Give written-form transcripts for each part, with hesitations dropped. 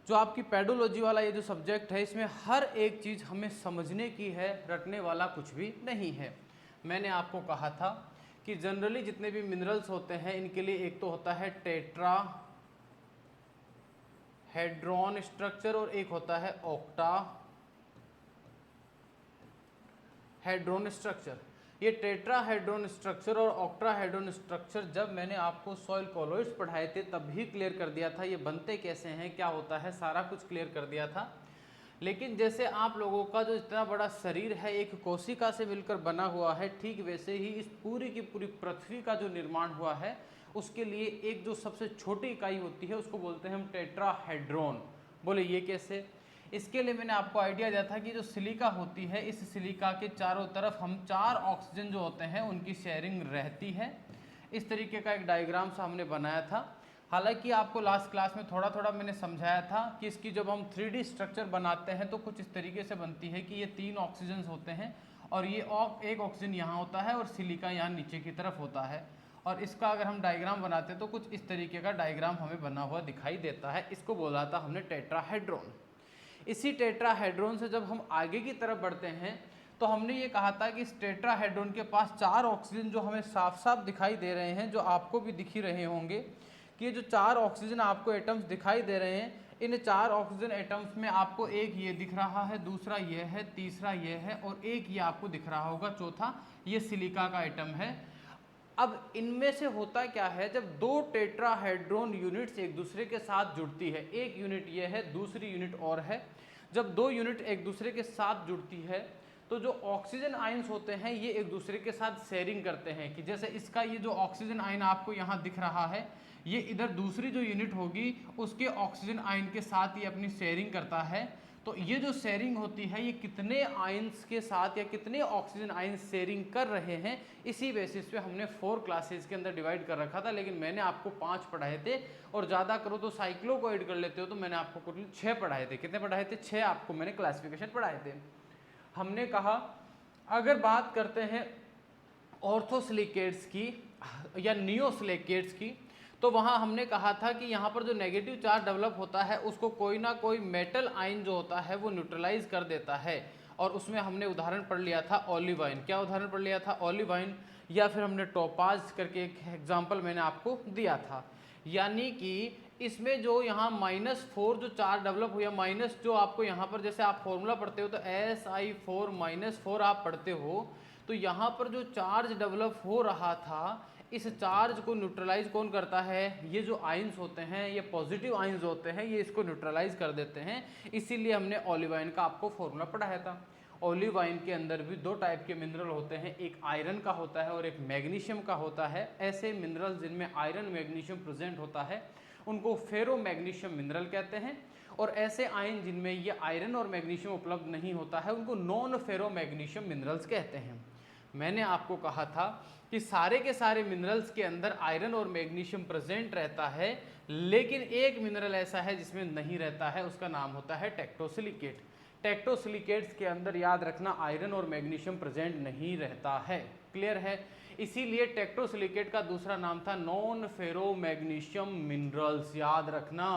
जो आपकी पेडोलॉजी वाला ये जो सब्जेक्ट है, इसमें हर एक चीज़ हमें समझने की है, रटने वाला कुछ भी नहीं है। मैंने आपको कहा था कि जनरली जितने भी मिनरल्स होते हैं इनके लिए एक तो होता है टेट्रा हेड्रॉन स्ट्रक्चर और एक होता है ऑक्टा हेड्रोन स्ट्रक्चर। ये टेट्राहेड्रोन स्ट्रक्चर और ऑक्टाहेड्रोन स्ट्रक्चर जब मैंने आपको सॉइल कॉलोइड्स पढ़ाए थे तब भी क्लियर कर दिया था, ये बनते कैसे हैं, क्या होता है, सारा कुछ क्लियर कर दिया था। लेकिन जैसे आप लोगों का जो इतना बड़ा शरीर है एक कोशिका से मिलकर बना हुआ है, ठीक वैसे ही इस पूरी की पूरी पृथ्वी का जो निर्माण हुआ है उसके लिए एक जो सबसे छोटी इकाई होती है उसको बोलते हैं हम टेट्राहेड्रोन। बोले ये कैसे? इसके लिए मैंने आपको आइडिया दिया था कि जो सिलिका होती है, इस सिलिका के चारों तरफ हम 4 ऑक्सीजन जो होते हैं उनकी शेयरिंग रहती है। इस तरीके का एक डायग्राम सा हमने बनाया था। हालांकि आपको लास्ट क्लास में थोड़ा थोड़ा मैंने समझाया था कि इसकी जब हम 3D स्ट्रक्चर बनाते हैं तो कुछ इस तरीके से बनती है कि ये 3 ऑक्सीजन होते हैं और ये एक ऑक्सीजन यहाँ होता है और सिलिका यहाँ नीचे की तरफ होता है। और इसका अगर हम डायग्राम बनाते हैं तो कुछ इस तरीके का डायग्राम हमें बना हुआ दिखाई देता है। इसको बोला था हमने टेट्राहेड्रोन। इसी टेट्राहेड्रोन से जब हम आगे की तरफ बढ़ते हैं तो हमने ये कहा था कि इस टेट्राहेड्रोन के पास 4 ऑक्सीजन जो हमें साफ साफ दिखाई दे रहे हैं, जो आपको भी दिख ही रहे होंगे कि ये जो 4 ऑक्सीजन आपको एटम्स दिखाई दे रहे हैं, इन 4 ऑक्सीजन एटम्स में आपको एक ये दिख रहा है, दूसरा ये है, तीसरा ये है और एक ये आपको दिख रहा होगा चौथा, ये सिलिका का एटम है। अब इनमें से होता क्या है, जब 2 टेट्राहेड्रोन यूनिट्स एक दूसरे के साथ जुड़ती है, एक यूनिट ये है, दूसरी यूनिट और है, जब 2 यूनिट एक दूसरे के साथ जुड़ती है तो जो ऑक्सीजन आयंस होते हैं ये एक दूसरे के साथ शेयरिंग करते हैं। कि जैसे इसका ये जो ऑक्सीजन आयन आपको यहाँ दिख रहा है, ये इधर दूसरी जो यूनिट होगी उसके ऑक्सीजन आयन के साथ ये अपनी शेयरिंग करता है। तो ये जो शेयरिंग होती है ये कितने आयंस के साथ या कितने ऑक्सीजन आयंस शेयरिंग कर रहे हैं, इसी बेसिस पे हमने 4 क्लासेस के अंदर डिवाइड कर रखा था। लेकिन मैंने आपको 5 पढ़ाए थे और ज़्यादा करो तो साइक्लो को ऐड कर लेते हो तो मैंने आपको कुल 6 पढ़ाए थे। कितने पढ़ाए थे? 6 आपको मैंने क्लासिफिकेशन पढ़ाए थे। हमने कहा अगर बात करते हैं ऑर्थोसिलिकेट्स की या नियोसिलिकेट्स की, तो वहाँ हमने कहा था कि यहाँ पर जो नेगेटिव चार्ज डेवलप होता है उसको कोई ना कोई मेटल आयन जो होता है वो न्यूट्रलाइज कर देता है। और उसमें हमने उदाहरण पढ़ लिया था ओलिवाइन। क्या उदाहरण पढ़ लिया था? ओलिवाइन। या फिर हमने टोपाज करके एक एग्जाम्पल मैंने आपको दिया था। यानी कि इसमें जो यहाँ -4 जो चार्ज डेवलप हुआ, माइनस जो आपको यहाँ पर जैसे आप फॉर्मूला पढ़ते हो तो SI4 -4 आप पढ़ते हो, तो यहाँ पर जो चार्ज डेवलप हो रहा था इस चार्ज को न्यूट्रलाइज कौन करता है? ये जो आयंस होते हैं, ये पॉजिटिव आयंस होते हैं, ये इसको न्यूट्रलाइज कर देते हैं। इसीलिए हमने ओलिवाइन का आपको फॉर्मूला पढ़ाया था। ओलिवाइन के अंदर भी 2 टाइप के मिनरल होते हैं, एक आयरन का होता है और एक मैग्नीशियम का होता है। ऐसे मिनरल जिनमें आयरन मैग्नीशियम प्रेजेंट होता है उनको फेरो मैग्नीशियम मिनरल कहते हैं, और ऐसे आयन जिनमें ये आयरन और मैग्नीशियम उपलब्ध नहीं होता है उनको नॉन फेरो मैग्नीशियम मिनरल्स कहते हैं। मैंने आपको कहा था कि सारे के सारे मिनरल्स के अंदर आयरन और मैग्नीशियम प्रेजेंट रहता है, लेकिन एक मिनरल ऐसा है जिसमें नहीं रहता है, उसका नाम होता है टेक्टोसिलिकेट। टेक्टोसिलिकेट्स के अंदर याद रखना आयरन और मैग्नीशियम प्रेजेंट नहीं रहता है। क्लियर है? इसीलिए टेक्टोसिलिकेट का दूसरा नाम था नॉन फेरो मैग्नीशियम मिनरल्स। याद रखना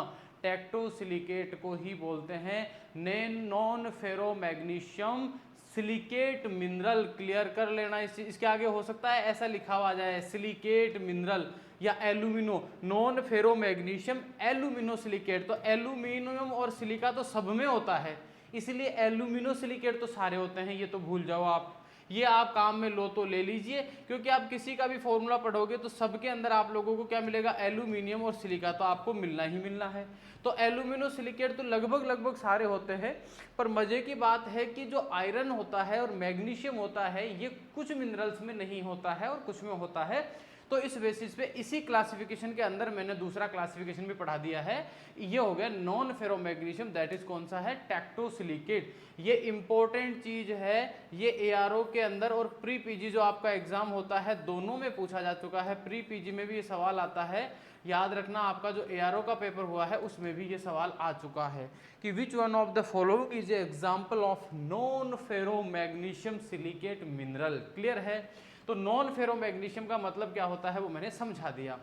टेक्टोसिलिकेट को ही बोलते हैं non ferro magnesium silicate mineral. Clear कर लेना। इसके आगे हो सकता है ऐसा लिखा हुआ जाए सिलिकेट मिनरल या alumino, non ferro magnesium alumino silicate. तो एल्यूमिनियम और सिलिका तो सब में होता है, इसलिए एल्यूमिनो सिलिकेट तो सारे होते हैं, ये तो भूल जाओ आप। ये आप काम में लो तो ले लीजिए, क्योंकि आप किसी का भी फॉर्मूला पढ़ोगे तो सबके अंदर आप लोगों को क्या मिलेगा? एल्यूमिनियम और सिलिका तो आपको मिलना ही मिलना है। तो एल्यूमिनो सिलिकेट तो लगभग सारे होते हैं। पर मजे की बात है कि जो आयरन होता है और मैग्नीशियम होता है ये कुछ मिनरल्स में नहीं होता है और कुछ में होता है। तो इस बेसिस पे इसी क्लासिफिकेशन के अंदर मैंने दूसरा क्लासिफिकेशन भी पढ़ा दिया है। ये हो गया non ferro magnesium, that is कौन सा है? टेक्टोसिलिकेट। ये इंपॉर्टेंट चीज है, ये ARO के अंदर और प्री PG जो आपका एग्जाम होता है दोनों में पूछा जा चुका है। प्री PG में भी ये सवाल आता है। याद रखना आपका जो ARO का पेपर हुआ है उसमें भी ये सवाल आ चुका है कि which one of the following is example of non ferro magnesium silicate mineral. Clear है? तो नॉन फेरो मैग्नीशियम का मतलब क्या होता है वो मैंने समझा दिया।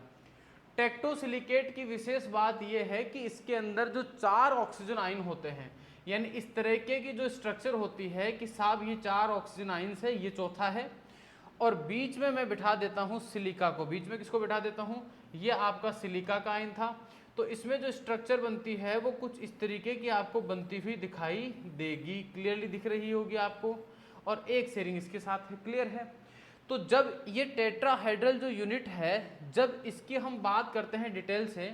टेक्टोसिलिकेट की विशेष बात यह है कि इसके अंदर जो 4 ऑक्सीजन आयन होते हैं, यानी इस तरीके की जो स्ट्रक्चर होती है कि साहब ये 4 ऑक्सीजन आयन्स है, ये चौथा है, और बीच में मैं बिठा देता हूँ सिलिका को। बीच में किसको बिठा देता हूँ? ये आपका सिलिका का आयन था। तो इसमें जो स्ट्रक्चर बनती है वो कुछ इस तरीके की आपको बनती हुई दिखाई देगी, क्लियरली दिख रही होगी आपको, और एक शेयरिंग इसके साथ है, क्लियर है। तो जब ये टेट्राहेड्रल जो यूनिट है, जब इसकी हम बात करते हैं डिटेल से,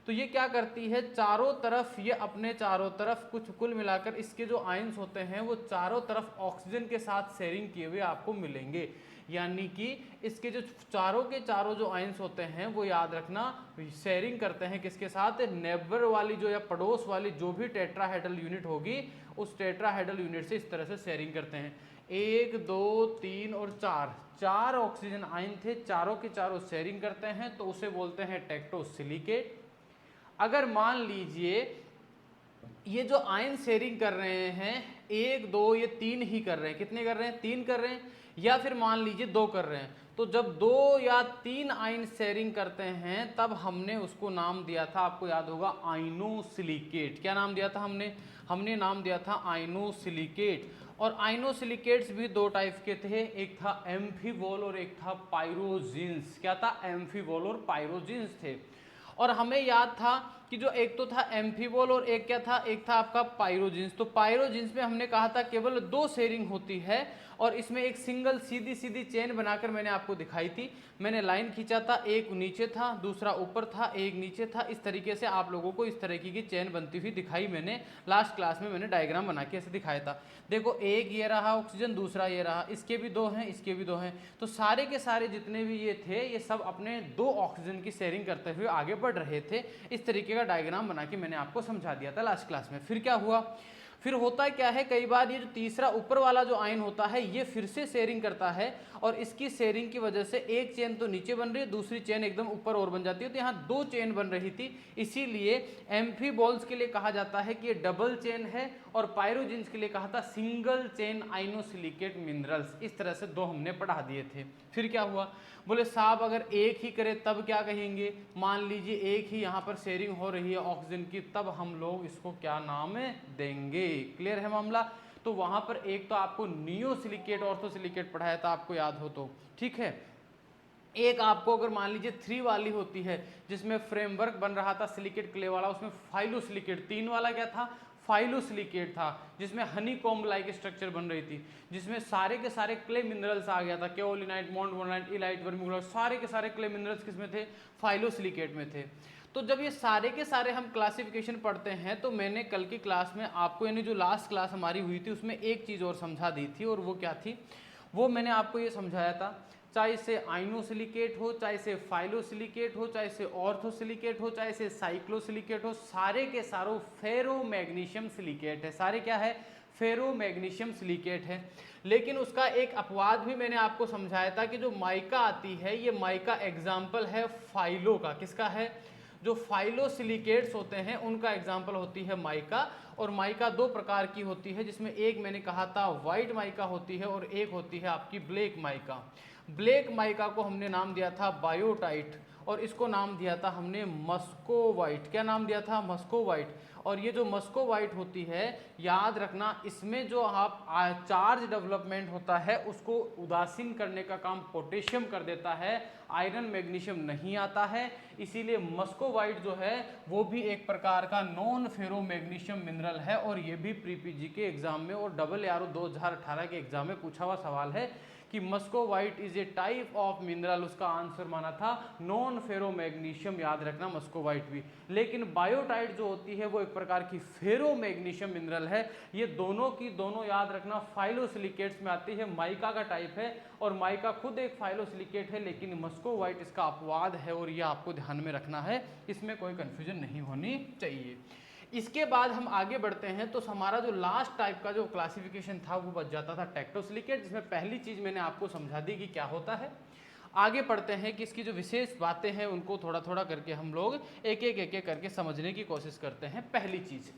तो ये क्या करती है, चारों तरफ ये अपने चारों तरफ कुछ कुल मिलाकर इसके जो आयंस होते हैं वो चारों तरफ ऑक्सीजन के साथ शेयरिंग किए हुए आपको मिलेंगे। यानी कि इसके जो चारों के चारों जो आयंस होते हैं वो याद रखना शेयरिंग करते हैं किसके साथ, नेबर वाली जो या पड़ोस वाली जो भी टेट्राहेड्रल यूनिट होगी उस टेट्राहेड्रल यूनिट से इस तरह से शेयरिंग करते हैं। 1 2 3 और 4 ऑक्सीजन आयन थे, चारों के चारों शेयरिंग करते हैं, तो उसे बोलते हैं टेक्टोसिलिकेट। अगर मान लीजिए ये जो आयन शेयरिंग कर रहे हैं 1 2 ये 3 ही कर रहे हैं, कितने कर रहे हैं, 3 कर रहे हैं, या फिर मान लीजिए 2 कर रहे हैं, तो जब 2 या 3 आयन शेयरिंग करते हैं तब हमने उसको नाम दिया था, आपको याद होगा, आइनोसिलिकेट। क्या नाम दिया था हमने नाम दिया था आइनोसिलिकेट। और आइनोसिलिकेट्स भी 2 टाइप के थे, एक था एम्फीबोल और एक था पायरोजिन्स। क्या था, एम्फीबोल और पायरोजिन्स थे। और हमें याद था कि जो एक तो था एम्फीबोल और एक क्या था, एक था आपका पायरोजिन्स। तो पायरोजिन्स में हमने कहा था केवल 2 शेयरिंग होती है, और इसमें एक सिंगल सीधी सीधी चेन बनाकर मैंने आपको दिखाई थी, मैंने लाइन खींचा था, एक नीचे था दूसरा ऊपर था, एक नीचे था, इस तरीके से आप लोगों को इस तरीके की चेन बनती हुई दिखाई, मैंने लास्ट क्लास में मैंने डायग्राम बना के ऐसे दिखाया था। देखो एक ये रहा ऑक्सीजन, दूसरा ये रहा, इसके भी 2 हैं, इसके भी 2 हैं, तो सारे के सारे जितने भी ये थे ये सब अपने 2 ऑक्सीजन की शेयरिंग करते हुए आगे बढ़ रहे थे। इस तरीके का डायग्राम बना के मैंने आपको समझा दिया था लास्ट क्लास में। फिर क्या हुआ, फिर होता क्या है, कई बार ये जो तीसरा ऊपर वाला जो आयन होता है ये फिर से शेयरिंग करता है, और इसकी शेयरिंग की वजह से एक चेन तो नीचे बन रही है, दूसरी चेन एकदम ऊपर और बन जाती है, तो यहाँ 2 चेन बन रही थी। इसीलिए एम्फीबॉल्स के लिए कहा जाता है कि ये डबल चेन है, और पायरोजिन्स के लिए कहा था सिंगल चेन आइनोसिलिकेट मिनरल्स। इस तरह से 2 हमने पढ़ा दिए थे। फिर क्या हुआ, बोले साहब अगर एक ही करे तब क्या कहेंगे, मान लीजिए एक ही यहाँ पर शेयरिंग हो रही है ऑक्सीजन की, तब हम लोग इसको क्या नाम देंगे, क्लियर है मामला। तो वहां पर एक तो आपको नियोसिलिकेट ऑर्थोसिलिकेट पढ़ाया था, आपको याद हो तो, ठीक है। एक आपको अगर मान लीजिए 3 वाली होती है जिसमें फ्रेमवर्क बन रहा था सिलिकेट क्ले वाला, उसमें फाइलोसिलिकेट, 3 वाला क्या था, फाइलोसिलिकेट था, जिसमें हनी कॉम्ब लाइक स्ट्रक्चर बन रही थी, जिसमें सारे के सारे क्ले मिनरल्स आ गया था, केओलिनाइट, मोन्टमोनाइट, इलाइट, वर्मिकुलर, सारे के सारे क्ले मिनरल्स किसमें थे, फाइलोसिलिकेट में थे। तो जब ये सारे के सारे हम क्लासिफिकेशन पढ़ते हैं, तो मैंने कल की क्लास में आपको, यानी जो लास्ट क्लास हमारी हुई थी उसमें एक चीज़ और समझा दी थी, और वो क्या थी, वो मैंने आपको ये समझाया था, चाहे से आइनोसिलिकेट हो, चाहे से फाइलोसिलिकेट हो, चाहे से ऑर्थोसिलिकेट हो, चाहे से साइक्लोसिलिकेट हो, सारे के सारों फेरोमैग्नीशियम सिलिकेट है। सारे क्या है, फेरोमैग्नीशियम सिलिकेट है। लेकिन उसका एक अपवाद भी मैंने आपको समझाया था कि जो माइका आती है, ये माइका एग्जाम्पल है फाइलो का, किसका है, जो फाइलोसिलिकेट्स होते हैं उनका एग्जाम्पल होती है माइका। और माइका 2 प्रकार की होती है, जिसमें एक मैंने कहा था व्हाइट माइका होती है, और एक होती है आपकी ब्लैक माइका। ब्लैक माइका को हमने नाम दिया था बायोटाइट, और इसको नाम दिया था हमने मस्कोवाइट। क्या नाम दिया था, मस्कोवाइट। और ये जो मस्कोवाइट होती है, याद रखना, इसमें जो आप चार्ज डेवलपमेंट होता है उसको उदासीन करने का काम पोटेशियम कर देता है, आयरन मैग्नीशियम नहीं आता है। इसीलिए मस्कोवाइट जो है वो भी एक प्रकार का नॉन फेरोमैग्नीशियम मिनरल है, और ये भी प्री पीजी के एग्जाम में और डबल आरओ 2018 के एग्जाम में पूछा हुआ सवाल है कि muscovite is a type of mineral, उसका आंसर माना था नॉन फेरोमैग्नीशियम, याद रखना मस्कोवाइट भी। लेकिन बायोटाइट जो होती है वो एक प्रकार की फेरोमैग्नीशियम मिनरल है। ये दोनों की दोनों याद रखना फाइलोसिलिकेट्स में आती है, माइका का टाइप है, और माइका खुद एक फाइलोसिलिकेट है, लेकिन मस्कोवाइट इसका अपवाद है, और ये आपको ध्यान में रखना है, इसमें कोई कंफ्यूजन नहीं होनी चाहिए। इसके बाद हम आगे बढ़ते हैं, तो हमारा जो लास्ट टाइप का जो क्लासिफिकेशन था वो बच जाता था टेक्टोसिलिकेट, जिसमें पहली चीज मैंने आपको समझा दी कि क्या होता है। आगे पढ़ते हैं कि इसकी जो विशेष बातें हैं उनको थोड़ा थोड़ा करके हम लोग एक एक करके समझने की कोशिश करते हैं। पहली चीज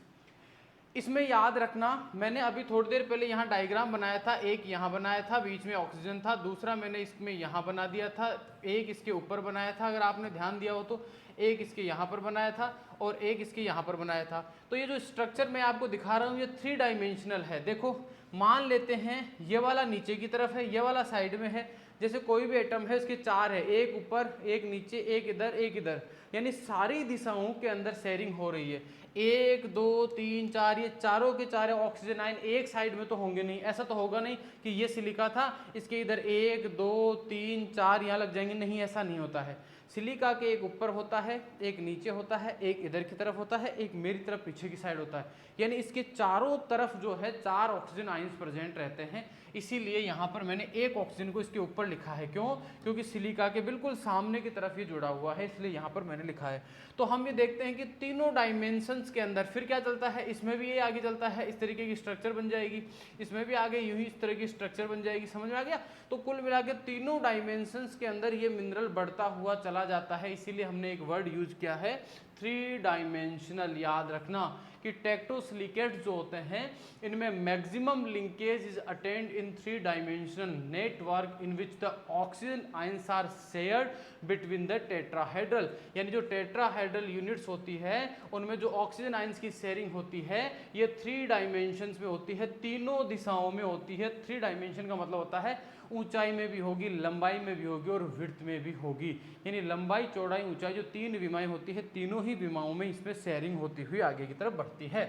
इसमें याद रखना, मैंने अभी थोड़ी देर पहले यहाँ डायग्राम बनाया था, एक यहाँ बनाया था, बीच में ऑक्सीजन था, दूसरा मैंने इसमें यहाँ बना दिया था, एक इसके ऊपर बनाया था, अगर आपने ध्यान दिया हो तो। एक इसके यहाँ पर बनाया था और एक इसके यहाँ पर बनाया था। तो ये जो स्ट्रक्चर मैं आपको दिखा रहा हूँ ये 3 डायमेंशनल है। देखो मान लेते हैं ये वाला नीचे की तरफ है, ये वाला साइड में है। जैसे कोई भी एटम है इसके 4 है, एक ऊपर एक नीचे एक इधर एक इधर, यानी सारी दिशाओं के अंदर शेयरिंग हो रही है। 1 2 3 4 ये चारों के चारों ऑक्सीजन आयन एक साइड में तो होंगे नहीं, ऐसा तो होगा नहीं कि ये सिलिका था इसके इधर 1 2 3 4 यहाँ लग जाएंगे, नहीं ऐसा नहीं होता है। सिलिका के एक ऊपर होता है, एक नीचे होता है, एक इधर की तरफ होता है, एक मेरी तरफ पीछे की साइड होता है, यानी इसके चारों तरफ जो है 4 ऑक्सीजन आयंस प्रेजेंट रहते हैं। इसीलिए यहाँ पर मैंने एक ऑक्सीजन को इसके ऊपर लिखा है। क्यों? क्योंकि सिलिका के बिल्कुल सामने की तरफ ये जुड़ा हुआ है, इसलिए यहाँ पर मैंने लिखा है। तो हम ये देखते हैं कि तीनों डायमेंशंस के अंदर फिर क्या चलता है, इसमें भी ये आगे चलता है, इस तरीके की स्ट्रक्चर बन जाएगी, इसमें भी आगे यूं ही इस तरह की स्ट्रक्चर बन जाएगी। समझ में आ गया? तो कुल मिला के तीनों डायमेंशंस के अंदर ये मिनरल बढ़ता हुआ चला जाता है, इसीलिए हमने एक वर्ड यूज किया है 3 डायमेंशनल। याद रखना कि टेक्टोसिलिकेट्स जो होते हैं इनमें maximum linkage is attained in 3 dimensional network in which the oxygen ions are shared between the tetrahedral, यानी जो टेट्राहेड्रल यूनिट्स होती है उनमें जो ऑक्सीजन आयंस की शेयरिंग होती है ये 3 डायमेंशंस में होती है, तीनों दिशाओं में होती है। 3 डायमेंशन का मतलब होता है ऊंचाई में भी होगी, लंबाई में भी होगी और विड्थ में भी होगी, यानी लंबाई चौड़ाई ऊंचाई जो 3 विमाएं होती है तीनों ही विमाओं में इसमें शेयरिंग होती हुई आगे की तरफ बढ़ती है।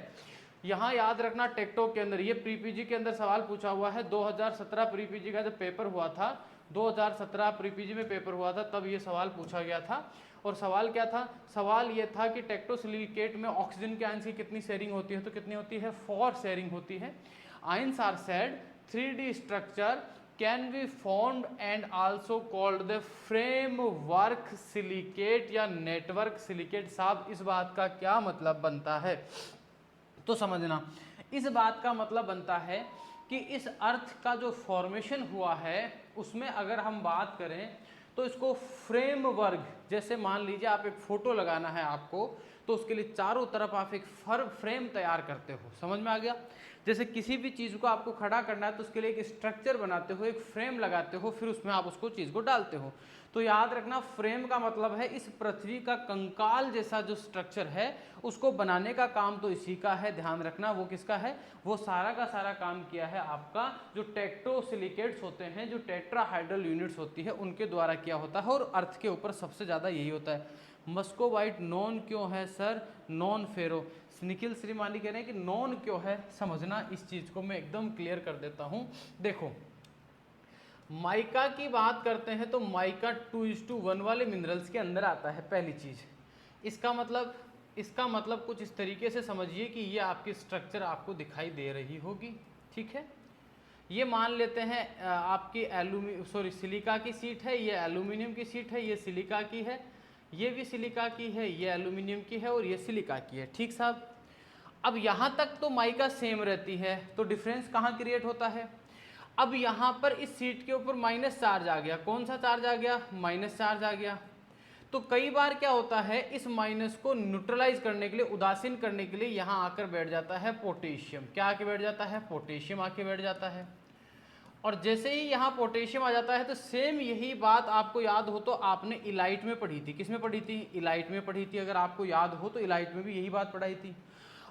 यहाँ याद रखना टेक्टो के अंदर ये प्री-पीजी के अंदर सवाल पूछा हुआ है। 2017 प्री-पीजी का जब पेपर हुआ था, 2017 प्री-पीजी में पेपर हुआ था तब ये सवाल पूछा गया था। और सवाल क्या था? सवाल ये था कि टेक्टोसिलिकेट में ऑक्सीजन के आयंस की कितनी शेयरिंग होती है, तो कितनी होती है? 4 शेयरिंग होती है। Ions are said 3D structure can be formed and also called the framework silicate या network silicate। साहब इस बात का क्या मतलब बनता है? तो समझना, इस बात का मतलब बनता है कि इस अर्थ का जो फॉर्मेशन हुआ है उसमें अगर हम बात करें तो इसको फ्रेमवर्क, जैसे मान लीजिए आप एक फोटो लगाना है आपको, तो उसके लिए चारों तरफ आप एक फ्रेम तैयार करते हो। समझ में आ गया? जैसे किसी भी चीज़ को आपको खड़ा करना है तो उसके लिए एक स्ट्रक्चर बनाते हो, एक फ्रेम लगाते हो, फिर उसमें आप उसको चीज़ को डालते हो। तो याद रखना फ्रेम का मतलब है इस पृथ्वी का कंकाल जैसा जो स्ट्रक्चर है उसको बनाने का काम तो इसी का है। ध्यान रखना वो किसका है? वो सारा का सारा काम किया है आपका जो टेक्टोसिलिकेट्स होते हैं, जो टेट्राहाइड्रल यूनिट्स होती है उनके द्वारा किया होता है। और अर्थ के ऊपर सबसे ज़्यादा यही होता है। मस्कोबाइट नॉन क्यों है सर? नॉन फेरो। निखिल श्रीमाली कह रहे हैं कि नॉन क्यों है, समझना इस चीज़ को मैं एकदम क्लियर कर देता हूँ। देखो माइका की बात करते हैं तो माइका 2:1 वाले मिनरल्स के अंदर आता है पहली चीज़। इसका मतलब कुछ इस तरीके से समझिए कि ये आपकी स्ट्रक्चर आपको दिखाई दे रही होगी, ठीक है। ये मान लेते हैं आपकी सिलिका की सीट है, ये एल्यूमिनियम की सीट है, ये सिलिका की है, ये भी सिलिका की है, ये एल्यूमिनियम की है और ये सिलिका की है, ठीक साहब। अब यहाँ तक तो माइका सेम रहती है, तो डिफरेंस कहाँ क्रिएट होता है? अब यहाँ पर इस सीट के ऊपर माइनस चार्ज आ गया। कौन सा चार्ज आ गया? माइनस चार्ज आ गया। तो कई बार क्या होता है, इस माइनस को न्यूट्रलाइज करने के लिए, उदासीन करने के लिए यहाँ आकर बैठ जाता है पोटेशियम। क्या आके बैठ जाता है? पोटेशियम आके बैठ जाता है। और जैसे ही यहाँ पोटेशियम आ जाता है तो सेम यही बात आपको याद हो तो आपने इलाइट में पढ़ी थी। किस में पढ़ी थी? इलाइट में पढ़ी थी। अगर आपको याद हो तो इलाइट में भी यही बात पढ़ाई थी।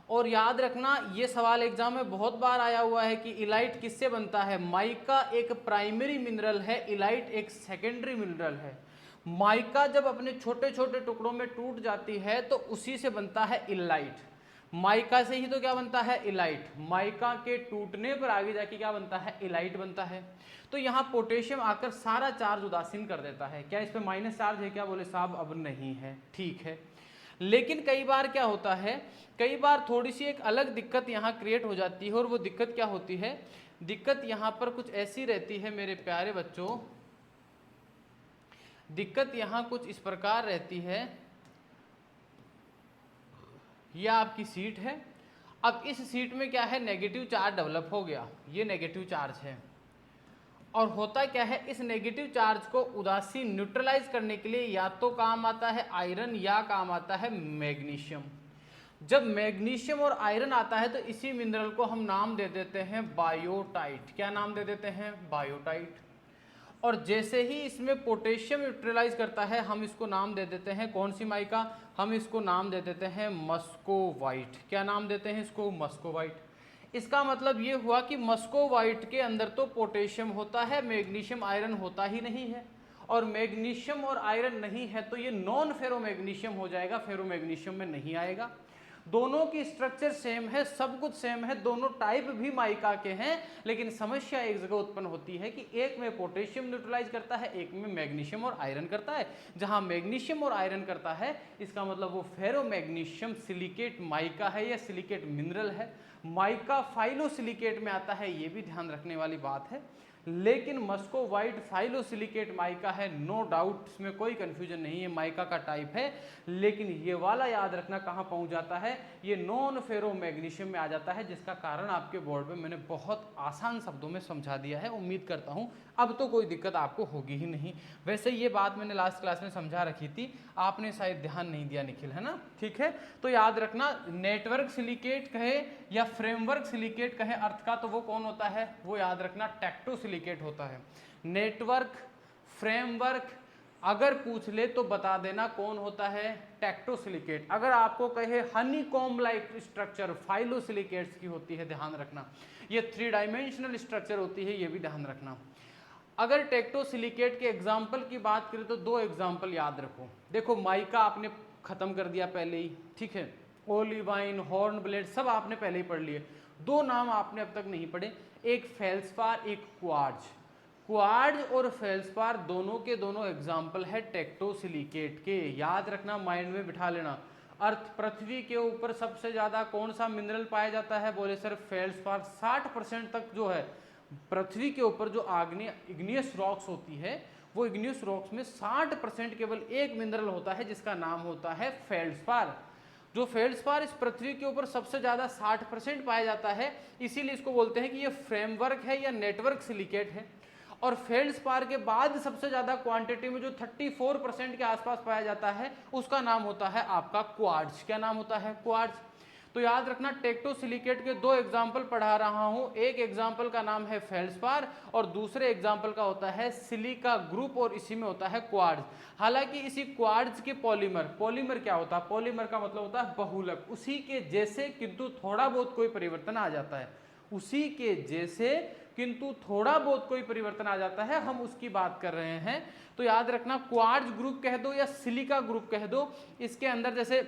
और याद रखना ये सवाल एग्जाम में बहुत बार आया हुआ है कि इलाइट किससे बनता है? माइका एक प्राइमरी मिनरल है, इलाइट एक सेकेंडरी मिनरल है। माइका जब अपने छोटे छोटे टुकड़ों में टूट जाती है तो उसी से बनता है इलाइट। माइका से ही तो क्या बनता है? इलाइट। माइका के टूटने पर आगे जाके क्या बनता है? इलाइट बनता है। तो यहाँ पोटेशियम आकर सारा चार्ज उदासीन कर देता है। क्या इस पे माइनस चार्ज है क्या? बोले साहब अब नहीं है, ठीक है। लेकिन कई बार क्या होता है, कई बार थोड़ी सी एक अलग दिक्कत यहाँ क्रिएट हो जाती है। और वो दिक्कत क्या होती है? दिक्कत यहाँ पर कुछ ऐसी रहती है मेरे प्यारे बच्चों, दिक्कत यहाँ कुछ इस प्रकार रहती है। यह आपकी सीट है। अब इस सीट में क्या है? नेगेटिव चार्ज डेवलप हो गया, ये नेगेटिव चार्ज है। और होता क्या है, इस नेगेटिव चार्ज को उदासीन न्यूट्रलाइज करने के लिए या तो काम आता है आयरन या काम आता है मैग्नीशियम। जब मैग्नीशियम और आयरन आता है तो इसी मिनरल को हम नाम दे देते हैं बायोटाइट। क्या नाम दे देते हैं? बायोटाइट। और जैसे ही इसमें पोटेशियम न्यूट्रलाइज करता है हम इसको नाम दे देते हैं, कौन सी माइका, हम इसको नाम दे देते हैं मस्कोवाइट। क्या नाम देते हैं इसको, मस्कोवाइट। इसका मतलब ये हुआ कि मस्कोवाइट के अंदर तो पोटेशियम होता है, मैग्नीशियम आयरन होता ही नहीं है, और मैग्नीशियम और आयरन नहीं है तो ये नॉन फेरोमैग्नीशियम हो जाएगा, फेरोमैग्नीशियम में नहीं आएगा। दोनों की स्ट्रक्चर सेम है, सब कुछ सेम है, दोनों टाइप भी माइका के हैं, लेकिन समस्या एक जगह उत्पन्न होती है कि एक में पोटेशियम न्यूट्रलाइज करता है, एक में मैग्नीशियम और आयरन करता है। जहां मैग्नीशियम और आयरन करता है इसका मतलब वो फेरोमैग्नीशियम सिलिकेट माइका है या सिलिकेट मिनरल है। माइका फाइलोसिलिकेट में आता है, ये भी ध्यान रखने वाली बात है, लेकिन मस्कोवाइट फाइलोसिलिकेट माइका है, नो डाउट, इसमें कोई कंफ्यूजन नहीं है, माइका का टाइप है। लेकिन ये वाला याद रखना कहाँ पहुँच जाता है, ये नॉन फेरोमैग्नीशियम में आ जाता है, जिसका कारण आपके बोर्ड में मैंने बहुत आसान शब्दों में समझा दिया है। उम्मीद करता हूँ अब तो कोई दिक्कत आपको होगी ही नहीं। वैसे ये बात मैंने लास्ट क्लास में समझा रखी थी, आपने शायद ध्यान नहीं दिया निखिल, है ना, ठीक है। तो याद रखना, नेटवर्क सिलिकेट कहे या फ्रेमवर्क सिलिकेट कहे अर्थ का, तो वो कौन होता है, वो याद रखना टेक्टोसिलिकेट होता है। नेटवर्क, फ्रेमवर्क अगर पूछ ले तो बता देना कौन होता है, टेक्टोसिलिकेट। अगर आपको कहे हनीकॉम्ब लाइक स्ट्रक्चर फाइलोसिलिकेट्स की होती है, ध्यान रखना, ये 3 डायमेंशनल स्ट्रक्चर होती है, ये भी ध्यान रखना। अगर टेक्टोसिलिकेट के एग्जाम्पल की बात करें तो 2 एग्जाम्पल याद रखो। देखो माइका आपने खत्म कर दिया पहले ही, ठीक है, ओलिवाइन, हॉर्नब्लेड सब आपने पहले ही पढ़ लिए। 2 नाम आपने अब तक नहीं पढ़े, एक फेल्सपार, एक क्वार्ट्ज। क्वार्ट्ज और फेल्सपार दोनों के दोनों एग्जाम्पल है टेक्टोसिलिकेट के, याद रखना, माइंड में बिठा लेना। अर्थ पृथ्वी के ऊपर सबसे ज्यादा कौन सा मिनरल पाया जाता है, बोले सर फेल्सपार। 60% तक जो है पृथ्वी के ऊपर जो इग्नियस रॉक्स होती है, वो इग्नियस रॉक्स में 60% केवल एक मिनरल होता है जिसका नाम होता है फेल्डस्पार। जो फेल्डस्पार इस पृथ्वी के ऊपर सबसे ज्यादा 60% पाया जाता है, इसीलिए इसको बोलते हैं कि ये फ्रेमवर्क है या नेटवर्क सिलिकेट है। और फेल्डस्पार के बाद सबसे ज्यादा क्वांटिटी में जो 34% के आसपास पाया जाता है उसका नाम होता है आपका क्वार्ट्ज। क्या नाम होता है, क्वार्ट्ज। तो याद रखना, टेक्टोसिलिकेट के 2 एग्जाम्पल पढ़ा रहा हूं, एक एग्जाम्पल का नाम है फेल्डस्पार और दूसरे एग्जाम्पल का होता है सिलिका ग्रुप, और इसी में होता है क्वार्ट्ज। हालांकि इसी क्वार्ट्ज के पॉलीमर क्या होता है, पॉलीमर का मतलब होता है बहुलक, उसी के जैसे किंतु थोड़ा बहुत कोई परिवर्तन आ जाता है, उसी के जैसे किंतु थोड़ा बहुत कोई परिवर्तन आ जाता है, हम उसकी बात कर रहे हैं। तो याद रखना, क्वार्ट्ज ग्रुप कह दो या सिलिका ग्रुप कह दो, इसके अंदर जैसे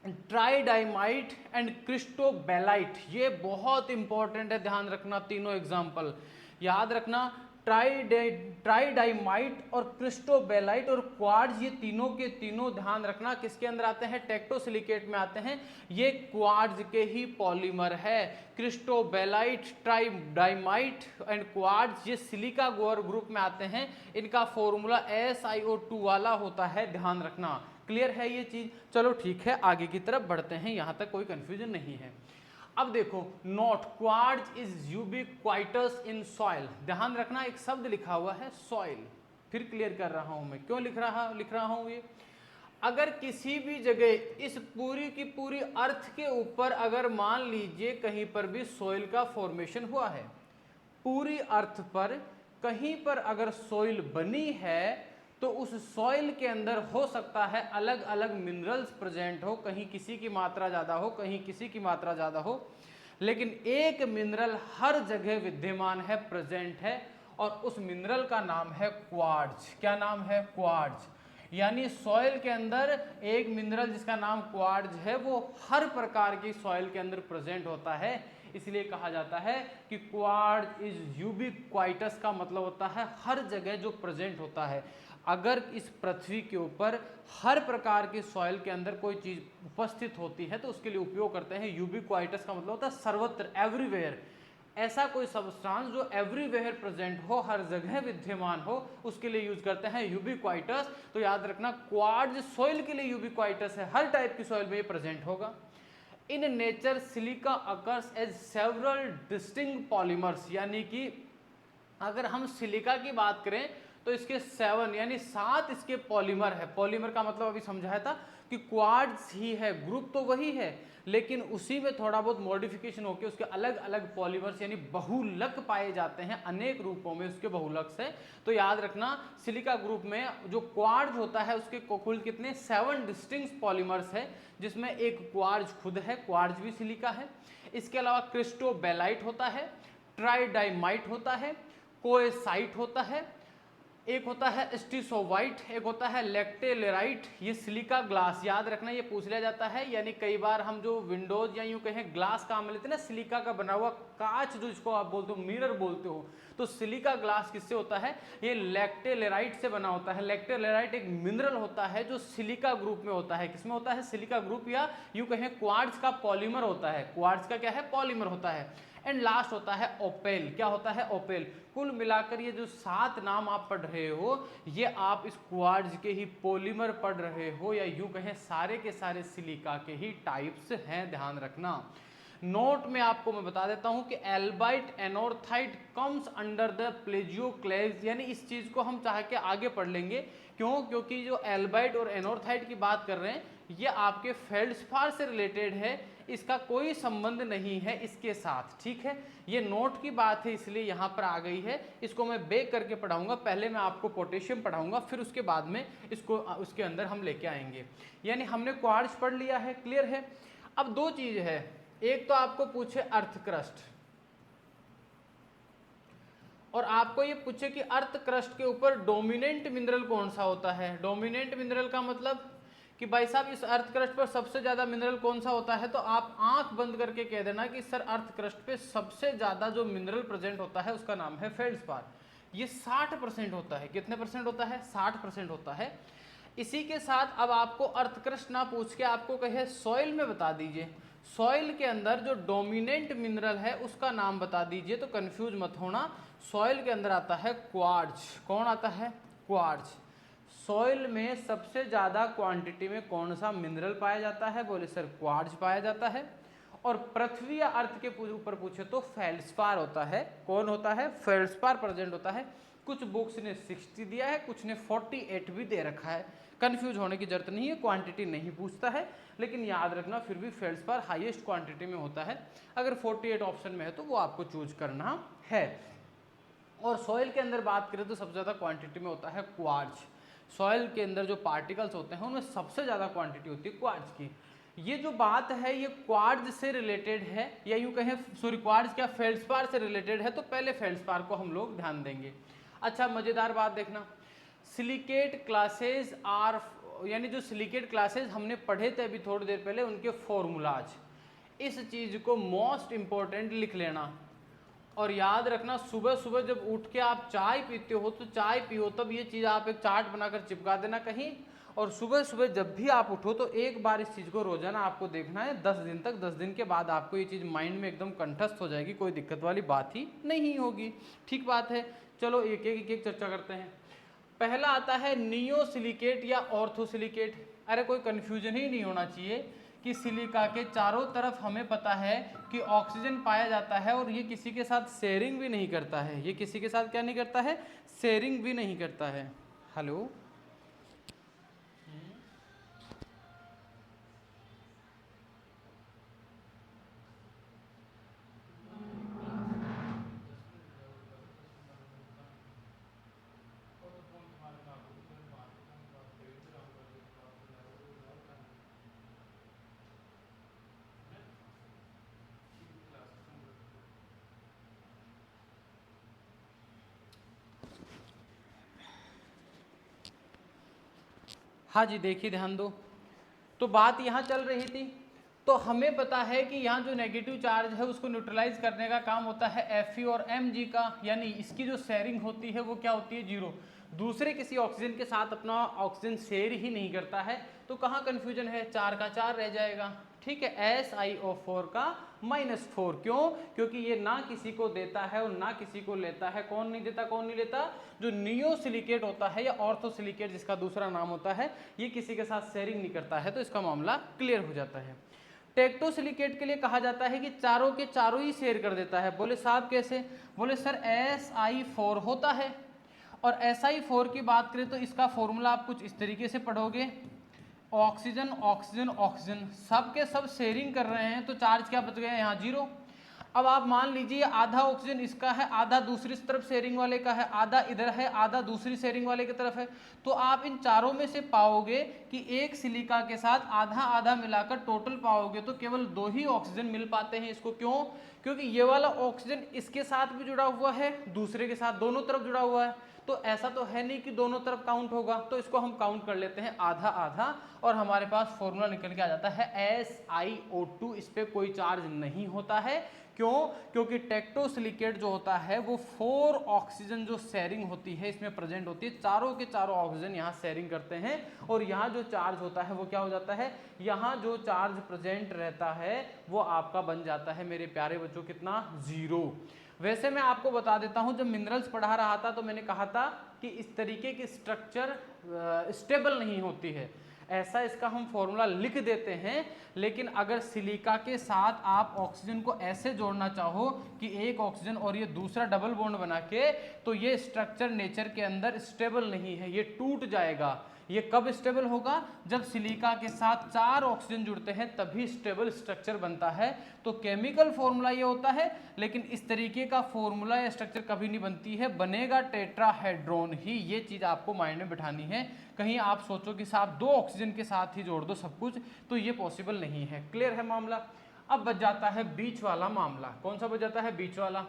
ट्राइडाइमाइट एंड क्रिस्टोबेलाइट, ये बहुत इंपॉर्टेंट है, ध्यान रखना। तीनों एग्जाम्पल याद रखना, ट्राइडाइमाइट और क्रिस्टोबेलाइट और क्वार्ट्ज, ये तीनों के तीनों ध्यान रखना किसके अंदर आते हैं, टेक्टोसिलिकेट में आते हैं। ये क्वार्ट्ज के ही पॉलीमर है। क्रिस्टोबेलाइट, ट्राइडाइमाइट एंड क्वार्ट्ज ये सिलिका ग्रुप में आते हैं। इनका फॉर्मूला SiO2 वाला होता है, ध्यान रखना। क्लियर है ये चीज, चलो ठीक है, आगे की तरफ बढ़ते हैं, यहां तक कोई कंफ्यूजन नहीं है। अब देखो, note, quartz is ubiquitous in soil, ध्यान रखना, एक शब्द लिखा हुआ है सॉइल, फिर क्लियर कर रहा हूं मैं क्यों लिख रहा हूं ये। अगर किसी भी जगह इस पूरी की पूरी अर्थ के ऊपर अगर मान लीजिए कहीं पर भी सॉइल का फॉर्मेशन हुआ है, पूरी अर्थ पर कहीं पर अगर सॉइल बनी है तो उस सॉइल के अंदर हो सकता है अलग अलग मिनरल्स प्रेजेंट हो, कहीं किसी की मात्रा ज़्यादा हो, कहीं किसी की मात्रा ज़्यादा हो, लेकिन एक मिनरल हर जगह विद्यमान है, प्रेजेंट है, और उस मिनरल का नाम है क्वार्ट्ज। क्या नाम है, क्वार्ट्ज। यानी सॉइल के अंदर एक मिनरल जिसका नाम क्वार्ट्ज है वो हर प्रकार की सॉइल के अंदर प्रेजेंट होता है, इसलिए कहा जाता है कि क्वार्ट्ज इज यूबिक्वाइटस, का मतलब होता है हर जगह जो प्रेजेंट होता है। अगर इस पृथ्वी के ऊपर हर प्रकार की सॉइल के अंदर कोई चीज उपस्थित होती है तो उसके लिए उपयोग करते हैं यूबिक्वाइटस, का मतलब होता है सर्वत्र, एवरीवेयर। ऐसा कोई सब्सटेंस जो एवरीवेयर प्रेजेंट हो, हर जगह विद्यमान हो, उसके लिए यूज करते हैं यूबिक्वाइटस। तो याद रखना, क्वार्ट्ज सॉइल के लिए यूबिक्वाइटस है, हर टाइप की सॉइल में ये प्रेजेंट होगा। In nature silica occurs as several distinct polymers, यानी कि अगर हम सिलिका की बात करें तो इसके 7 यानी 7 इसके पॉलीमर है। पॉलीमर का मतलब अभी समझाया था, कि क्वार्ट्ज ही है, ग्रुप तो वही है, लेकिन उसी में थोड़ा बहुत मॉडिफिकेशन होकर उसके अलग अलग पॉलीमर्स यानी बहुलक पाए जाते हैं, अनेक रूपों में उसके बहुलक से। तो याद रखना सिलिका ग्रुप में जो क्वार्ट्ज होता है उसके कुल कितने 7 डिस्टिंक्ट पॉलीमर्स है, जिसमें एक क्वार्ट्ज खुद है, क्वार्ट्ज भी सिलिका है। इसके अलावा क्रिस्टोबेलाइट होता है, ट्राइडाइमाइट होता है, कोएसाइट होता है, एक होता है स्टीसोवाइट, एक होता है लैक्टेलेराइट। ये सिलिका ग्लास, याद रखना ये पूछ लिया जाता है, यानी कई बार हम जो विंडोज या यूं कहें ग्लास काम लेते हैं ना, सिलिका का बना हुआ कांच जो जिसको आप बोलते हो मिरर बोलते हो, तो सिलिका ग्लास किससे होता है, ये लैक्टेलेराइट से बना होता है। लैक्टेलेराइट एक मिनरल होता है जो सिलिका ग्रुप में होता है, किसमें होता है, सिलिका ग्रुप, या यूं कहें क्वार्ट्ज का पॉलीमर होता है, क्वार्ट्ज का क्या है, पॉलीमर होता है। एंड लास्ट होता है ओपेल, क्या होता है, ओपेल। कुल मिलाकर ये जो 7 नाम आप पढ़ रहे हो ये आप इस क्वार्ट्ज के ही पॉलीमर पढ़ रहे हो, या यूं कहें सारे के सारे सिलिका के ही टाइप्स हैं, ध्यान रखना। नोट में आपको मैं बता देता हूं कि albite anorthite comes under the plagioclase, यानी इस चीज को हम चाह के आगे पढ़ लेंगे, क्यों, क्योंकि जो एल्बाइट और एनोर्थाइट की बात कर रहे हैं ये आपके फेल्ड्स्पार से रिलेटेड है, इसका कोई संबंध नहीं है इसके साथ, ठीक है। ये नोट की बात है इसलिए यहाँ पर आ गई है, इसको मैं बेक करके पढ़ाऊंगा, पहले मैं आपको पोटेशियम पढ़ाऊंगा, फिर उसके बाद में इसको उसके अंदर हम लेके आएंगे। यानी हमने क्वार्ट्ज पढ़ लिया है, क्लियर है। अब 2 चीज है, एक तो आपको पूछे अर्थ क्रस्ट, और आपको ये पूछे कि अर्थ क्रस्ट के ऊपर डोमिनेंट मिनरल कौन सा होता है। डोमिनेंट मिनरल का मतलब कि भाई साहब इस अर्थ क्रस्ट पर सबसे ज्यादा मिनरल कौन सा होता है, तो आप आंख बंद करके कह देना कि सर अर्थ क्रस्ट पे सबसे ज्यादा जो मिनरल प्रेजेंट होता है उसका नाम है फेल्ड्स्पार। ये 60% होता है, कितने परसेंट होता है, 60% होता है। इसी के साथ अब आपको अर्थ क्रस्ट ना पूछ के आपको कहे सॉइल में बता दीजिए, सॉइल के अंदर जो डोमिनेंट मिनरल है उसका नाम बता दीजिए, तो कंफ्यूज मत होना। सॉइल के अंदर आता है क्वार्ट्ज, कौन आता है, क्वार्ट्ज। सॉइल में सबसे ज्यादा क्वांटिटी में कौन सा मिनरल पाया जाता है, बोले सर क्वार्ट्ज पाया जाता है। और पृथ्वी या अर्थ के ऊपर पूछे तो फेल्ड्स्पार होता है, कौन होता है, फेल्ड्स्पार प्रेजेंट होता है। कुछ बुक्स ने 60 दिया है, कुछ ने 48 भी दे रखा है, कंफ्यूज होने की जरूरत नहीं है, क्वांटिटी नहीं पूछता है, लेकिन याद रखना फिर भी फेल्ड्स्पार हाईएस्ट क्वांटिटी में होता है। अगर 48 ऑप्शन में है तो वो आपको चूज करना है। और सॉइल के अंदर बात करें तो सबसे ज्यादा क्वांटिटी में होता है क्वार्ट्ज। सॉइल के अंदर जो पार्टिकल्स होते हैं उनमें सबसे ज़्यादा क्वांटिटी होती है क्वार्ट्ज की। ये जो बात है ये क्वार्ट्ज से रिलेटेड है, या यूँ कहें सॉरी क्वार्ट्ज क्या फेल्ड्स्पार से रिलेटेड है, तो पहले फेल्ड्स्पार को हम लोग ध्यान देंगे। अच्छा मज़ेदार बात देखना, सिलिकेट क्लासेज आर, यानी जो सिलिकेट क्लासेज हमने पढ़े थे अभी थोड़ी देर पहले उनके फॉर्मूलाज, इस चीज़ को मोस्ट इम्पोर्टेंट लिख लेना। और याद रखना सुबह सुबह जब उठ के आप चाय पीते हो तो चाय पियो तब ये चीज़ आप एक चार्ट बनाकर चिपका देना कहीं, और सुबह सुबह जब भी आप उठो तो एक बार इस चीज़ को रोजाना आपको देखना है 10 दिन तक। 10 दिन के बाद आपको ये चीज़ माइंड में एकदम कंठस्थ हो जाएगी, कोई दिक्कत वाली बात ही नहीं होगी, ठीक बात है। चलो एक एक चर्चा करते हैं। पहला आता है नियोसिलिकेट या ऑर्थोसिलिकेट। अरे कोई कन्फ्यूजन ही नहीं होना चाहिए कि सिलिका के चारों तरफ हमें पता है कि ऑक्सीजन पाया जाता है, और ये किसी के साथ शेयरिंग भी नहीं करता है, ये किसी के साथ क्या नहीं करता है, शेयरिंग भी नहीं करता है। हेलो हाँ जी, देखिए ध्यान दो, तो बात यहाँ चल रही थी, तो हमें पता है कि यहाँ जो नेगेटिव चार्ज है उसको न्यूट्रलाइज करने का काम होता है Fe और Mg का, यानी इसकी जो शेयरिंग होती है वो क्या होती है, 0। दूसरे किसी ऑक्सीजन के साथ अपना ऑक्सीजन शेयर ही नहीं करता है, तो कहाँ कन्फ्यूजन है, 4 का 4 रह जाएगा, ठीक है। SiO4 का -4, क्यों, क्योंकि ये ना किसी को देता है और ना किसी को लेता है। कौन नहीं देता, कौन नहीं लेता, जो नियोसिलिकेट होता है या ऑर्थोसिलिकेट जिसका दूसरा नाम होता है, ये किसी के साथ शेयरिंग नहीं करता है, तो इसका मामला क्लियर हो जाता है। टेक्टोसिलिकेट के लिए कहा जाता है कि चारों के चारों ही शेयर कर देता है। बोले साहब कैसे, बोले सर Si4 होता है, और Si4 की बात करें तो इसका फॉर्मूला आप कुछ इस तरीके से पढ़ोगे, ऑक्सीजन ऑक्सीजन ऑक्सीजन सब के सब शेयरिंग कर रहे हैं, तो चार्ज क्या बच गया यहाँ 0। अब आप मान लीजिए आधा ऑक्सीजन इसका है, आधा दूसरी तरफ शेयरिंग वाले का है, आधा इधर है, आधा दूसरी शेयरिंग वाले की तरफ है, तो आप इन चारों में से पाओगे कि एक सिलिका के साथ आधा आधा मिलाकर टोटल पाओगे तो केवल 2 ही ऑक्सीजन मिल पाते हैं इसको। क्यों? क्योंकि ये वाला ऑक्सीजन इसके साथ भी जुड़ा हुआ है, दूसरे के साथ, दोनों तरफ जुड़ा हुआ है, तो ऐसा तो है नहीं कि दोनों तरफ काउंट होगा, तो इसको हम काउंट कर लेते हैं आधा आधा, और हमारे पास फॉर्मूला निकल के आ जाता है SiO2। इस पे कोई चार्ज नहीं होता है। क्यों? क्योंकि टेक्टोसिलिकेट जो होता है वो 4 ऑक्सीजन जो शेयरिंग होती है इसमें प्रेजेंट होती है, चारों के चारों ऑक्सीजन यहाँ शेयरिंग करते हैं, और यहाँ जो चार्ज होता है वो क्या हो जाता है, यहाँ जो चार्ज प्रेजेंट रहता है वो आपका बन जाता है मेरे प्यारे बच्चों कितना, 0। वैसे मैं आपको बता देता हूँ, जब मिनरल्स पढ़ा रहा था तो मैंने कहा था कि इस तरीके की स्ट्रक्चर स्टेबल नहीं होती है, ऐसा इसका हम फॉर्मूला लिख देते हैं। लेकिन अगर सिलिका के साथ आप ऑक्सीजन को ऐसे जोड़ना चाहो कि एक ऑक्सीजन और ये दूसरा डबल बॉन्ड बना के, तो ये स्ट्रक्चर नेचर के अंदर स्टेबल नहीं है, ये टूट जाएगा। ये कब स्टेबल होगा? जब सिलिका के साथ 4 ऑक्सीजन जुड़ते हैं तभी स्टेबल स्ट्रक्चर बनता है। तो केमिकल फॉर्मूला ये होता है, लेकिन इस तरीके का फॉर्मूला या स्ट्रक्चर कभी नहीं बनती है, बनेगा टेट्राहेड्रॉन ही। ये चीज आपको माइंड में बिठानी है। कहीं आप सोचो कि साहब 2 ऑक्सीजन के साथ ही जोड़ दो सब कुछ, तो ये पॉसिबल नहीं है। क्लियर है मामला? अब बच जाता है बीच वाला मामला। कौन सा बच जाता है? बीच वाला।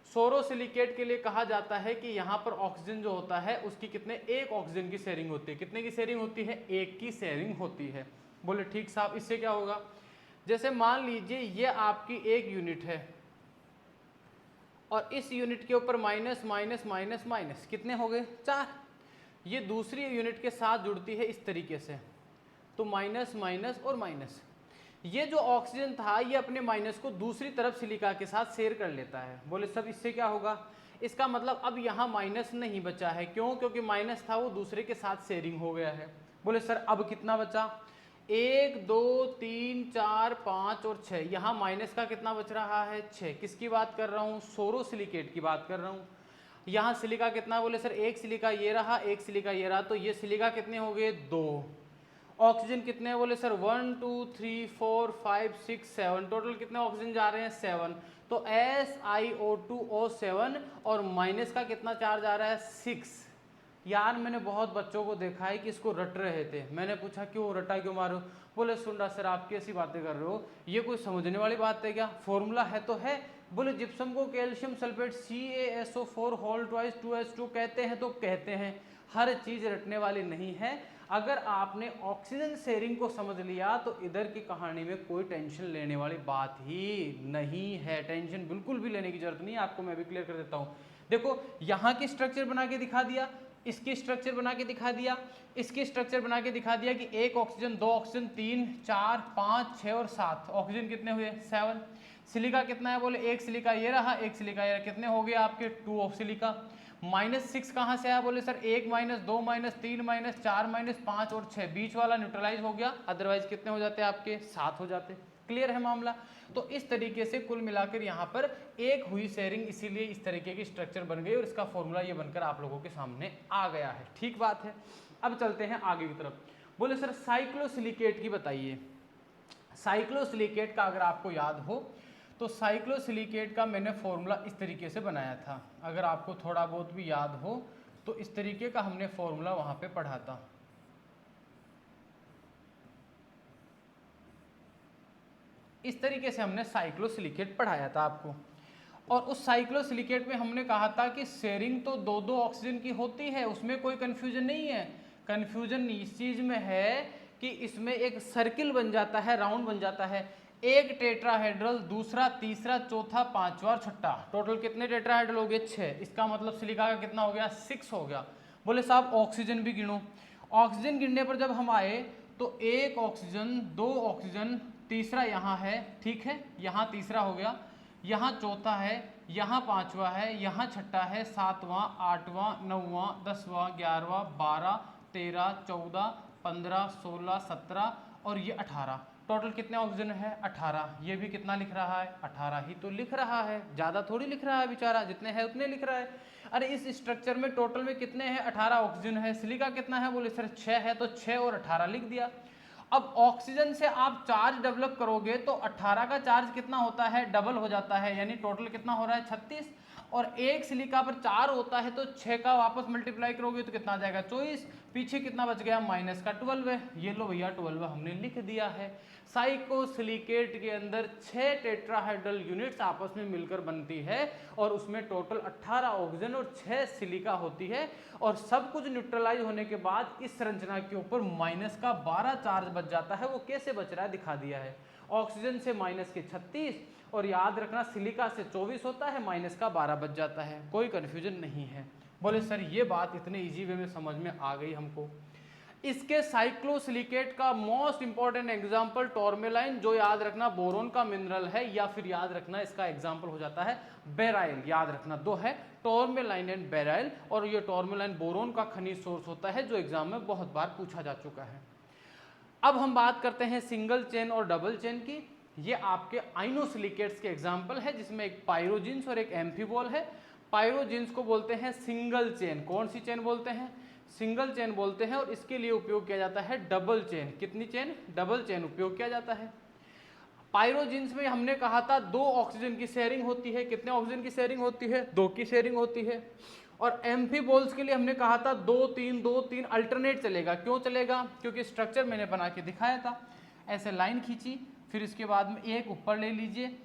सोरोसिलिकेट के लिए कहा जाता है कि यहाँ पर ऑक्सीजन जो होता है उसकी कितने, 1 ऑक्सीजन की शेयरिंग होती है। कितने की शेयरिंग होती है? 1 की शेयरिंग होती है। बोले ठीक साहब, इससे क्या होगा? जैसे मान लीजिए ये आपकी 1 यूनिट है और इस यूनिट के ऊपर माइनस माइनस माइनस माइनस कितने हो गए? 4। ये दूसरी यूनिट के साथ जुड़ती है इस तरीके से, तो माइनस माइनस और माइनस। ये जो ऑक्सीजन था ये अपने माइनस को दूसरी तरफ सिलिका के साथ शेयर कर लेता है। बोले सब इससे क्या होगा? इसका मतलब अब यहाँ माइनस नहीं बचा है। क्यों? क्योंकि माइनस था वो दूसरे के साथ शेयरिंग हो गया है। बोले सर अब कितना बचा? 1 2 3 4 5 और 6। यहाँ माइनस का कितना बच रहा है? 6। किसकी बात कर रहा हूँ? सोरोसिलिकेट की बात कर रहा हूँ। यहाँ सिलिका कितना? बोले सर 1 सिलिका ये रहा, 1 सिलिका ये रहा, तो ये सिलिका कितने हो गए? 2। ऑक्सीजन कितने हैं? बोले सर 1 2 3 4 5 6 7। टोटल कितने ऑक्सीजन जा रहे हैं? 7। तो SiO2O7 और माइनस का कितना चार्ज आ रहा है? 6। यार मैंने बहुत बच्चों को देखा है कि इसको रट रहे थे। मैंने पूछा क्यों रटा, क्यों मारो? बोले सुन रहा सर आप कैसी बातें कर रहे हो, ये कोई समझने वाली बात है क्या? फॉर्मूला है तो है। बोले जिप्सम को calcium sulphate CaSO4 whole twice 2H2 कहते हैं तो कहते हैं, हर चीज रटने वाली नहीं है। अगर आपने ऑक्सीजन शेयरिंग को समझ लिया तो इधर की कहानी में कोई टेंशन लेने वाली बात ही नहीं है। टेंशन बिल्कुल भी लेने की जरूरत नहीं है, आपको मैं भी क्लियर कर देता हूँ। देखो यहाँ की स्ट्रक्चर बना के दिखा दिया, इसकी स्ट्रक्चर बना के दिखा दिया, इसकी स्ट्रक्चर बना के दिखा दिया कि 1 ऑक्सीजन 2 ऑक्सीजन 3 4 5 6 और 7 ऑक्सीजन कितने हुए? 7। सिलिका कितना है? बोले 1 सिलिका ये रहा, 1 सिलिका ये रहा, कितने हो गए आपके? 2 ऑफ सिलिका। -6 कहाँ से आया? बोले सर 1 -2 -3 -4 -5 और 6, बीच वाला न्यूट्रलाइज हो गया, अदरवाइज कितने हो जाते आपके? 7 हो जाते। क्लियर है मामला? तो इस तरीके से कुल मिलाकर यहाँ पर 1 हुई शेयरिंग, इसीलिए इस तरीके की स्ट्रक्चर बन गई और इसका फॉर्मूला ये बनकर आप लोगों के सामने आ गया है। ठीक बात है। अब चलते हैं आगे की तरफ। बोले सर साइक्लोसिलिकेट की बताइए। साइक्लोसिलिकेट का अगर आपको याद हो तो साइक्लोसिलिकेट का मैंने फॉर्मूला इस तरीके से बनाया था। अगर आपको थोड़ा बहुत भी याद हो तो इस तरीके का हमने फॉर्मूला वहाँ पे पढ़ा था। इस तरीके से हमने साइक्लोसिलिकेट पढ़ाया था आपको, और उस साइक्लोसिलिकेट में हमने कहा था कि शेयरिंग तो 2-2 ऑक्सीजन की होती है, उसमें कोई कन्फ्यूजन नहीं है। कन्फ्यूजन इस चीज में है कि इसमें एक सर्किल बन जाता है, राउंड बन जाता है। एक टेट्राहेड्रल, दूसरा, तीसरा, चौथा, पांचवा और छठा, टोटल कितने टेट्राहेड्रल हो गए? 6। इसका मतलब सिलिका का कितना हो गया? 6 हो गया। बोले साहब ऑक्सीजन भी गिनो। ऑक्सीजन गिनने पर जब हम आए तो 1 ऑक्सीजन, 2 ऑक्सीजन, तीसरा यहाँ है, ठीक है, यहाँ तीसरा हो गया, यहाँ चौथा है, यहाँ पांचवा है, यहाँ छठा है, 7वां, 8वां, 9वां, 10वां, 11वां, 12, 13, 14, 15, 16, 17 और ये 18। टोटल कितने ऑक्सीजन है? 18। ये भी कितना लिख रहा है? 18 ही तो लिख रहा है, ज़्यादा थोड़ी लिख रहा है बेचारा, जितने हैं उतने लिख रहा है। अरे इस स्ट्रक्चर में टोटल में कितने हैं? 18 ऑक्सीजन है। सिलिका कितना है? बोले सर 6 है, तो 6 और 18 लिख दिया। अब ऑक्सीजन से आप चार्ज डेवलप करोगे तो 18 का चार्ज कितना होता है, डबल हो जाता है, यानी टोटल कितना हो रहा है 36, और एक सिलिका पर 4 होता है तो 6 का वापस मल्टीप्लाई करोगे तो कितना आ जाएगा 24, पीछे कितना बच गया माइनस का 12 है, ये लो भैया 12 हमने लिख दिया है। साइक्लोसिलिकेट के अंदर 6 टेट्राहाइड्रल यूनिट्स आपस में मिलकर बनती है और उसमें टोटल 18 ऑक्सीजन और 6 सिलिका होती है, और सब कुछ न्यूट्रलाइज होने के बाद इस संरचना के ऊपर माइनस का 12 चार्ज बच जाता है। वो कैसे बच रहा है दिखा दिया है, ऑक्सीजन से माइनस के 36 और याद रखना सिलिका से 24 होता है, माइनस का 12 बच जाता है। कोई कन्फ्यूजन नहीं है। बोले सर ये बात इतने इजी वे में समझ में आ गई हमको। इसके साइक्लोसिलिकेट का मोस्ट इंपॉर्टेंट एग्जांपल टॉर्मेलाइन, जो याद रखना बोरोन का मिनरल है, या फिर याद रखना इसका एग्जांपल हो जाता है बेराइल। याद रखना दो है, टॉर्मेलाइन एंड बेराइल, और ये टॉर्मेलाइन बोरोन का खनिज सोर्स होता है जो एग्जाम में बहुत बार पूछा जा चुका है। अब हम बात करते हैं सिंगल चेन और डबल चेन की। ये आपके आइनोसिलिकेट्स के एग्जाम्पल है, जिसमें एक पायरोजिन्स और एक एम्फीबॉल है। पायरोजिन्स को बोलते हैं सिंगल चेन, कौन सी चेन बोलते हैं, सिंगल चेन बोलते हैं, और इसके लिए उपयोग किया जाता है डबल चेन। कितनी चेन, डबल चेन उपयोग किया जाता है। पायरोजिन्स में हमने कहा था 2 ऑक्सीजन की शेयरिंग होती है, कितने ऑक्सीजन की शेयरिंग होती है, 2 की शेयरिंग होती है। और एम्फीबॉल्स के लिए हमने कहा था 2-3-2-3 अल्टरनेट चलेगा। क्यों चलेगा, क्योंकि स्ट्रक्चर मैंने बना के दिखाया था, ऐसे लाइन खींची, फिर इसके बाद में एक ऊपर ले लीजिए,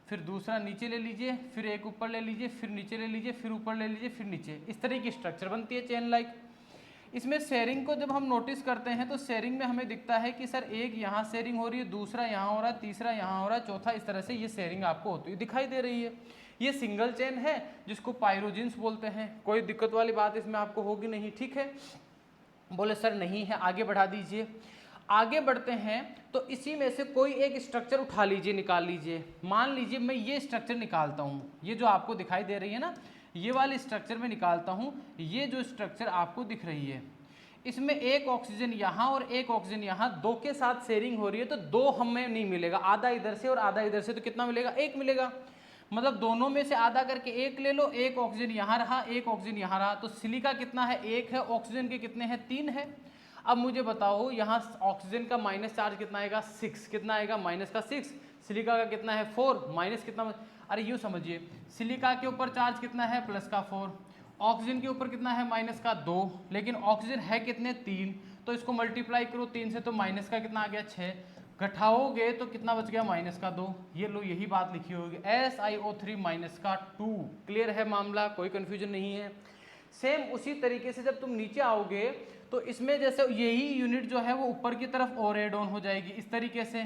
फिर दूसरा नीचे ले लीजिए, फिर एक ऊपर ले लीजिए, फिर नीचे ले लीजिए, फिर ऊपर ले लीजिए, फिर नीचे, इस तरह की स्ट्रक्चर बनती है चेन लाइक। इसमें शेयरिंग को जब हम नोटिस करते हैं तो शेयरिंग में हमें दिखता है कि सर एक यहाँ शेयरिंग हो रही है, दूसरा यहाँ हो रहा है, तीसरा यहाँ हो रहा है, चौथा, इस तरह से ये शेयरिंग आपको होती हुई दिखाई दे रही है। ये सिंगल चेन है जिसको पायरोजिन्स बोलते हैं। कोई दिक्कत वाली बात इसमें आपको होगी नहीं, ठीक है। बोले सर नहीं है, आगे बढ़ा दीजिए। आगे बढ़ते हैं तो इसी में से कोई एक स्ट्रक्चर उठा लीजिए, निकाल लीजिए। मान लीजिए मैं ये स्ट्रक्चर निकालता हूँ, ये जो आपको दिखाई दे रही है ना, ये वाली स्ट्रक्चर में निकालता हूँ। ये जो स्ट्रक्चर आपको दिख रही है, इसमें एक ऑक्सीजन यहाँ और एक ऑक्सीजन यहाँ, 2 के साथ शेयरिंग हो रही है, तो 2 हमें नहीं मिलेगा, आधा इधर से और आधा इधर से, तो कितना मिलेगा, 1 मिलेगा। मतलब दोनों में से आधा करके 1 ले लो, एक ऑक्सीजन यहाँ रहा, एक ऑक्सीजन यहाँ रहा, तो सिलिका कितना है, 1 है, ऑक्सीजन के कितने हैं, 3 है। अब मुझे बताओ यहाँ ऑक्सीजन का माइनस चार्ज कितना आएगा, 6, कितना आएगा, माइनस का 6। सिलिका का कितना है, 4, माइनस कितना, अरे यूँ समझिए, सिलिका के ऊपर चार्ज कितना है, प्लस का 4, ऑक्सीजन के ऊपर कितना है, माइनस का 2, लेकिन ऑक्सीजन है कितने, 3, तो इसको मल्टीप्लाई करो 3 से, तो माइनस का कितना आ गया, 6, घटाओगे तो कितना बच गया, माइनस का 2। ये लो यही बात लिखी होगी, SiO3 माइनस का 2। क्लियर है मामला, कोई कंफ्यूजन नहीं है। सेम उसी तरीके से जब तुम नीचे आओगे तो इसमें जैसे यही यूनिट जो है वो ऊपर की तरफ और एड ऑन हो जाएगी, इस तरीके से,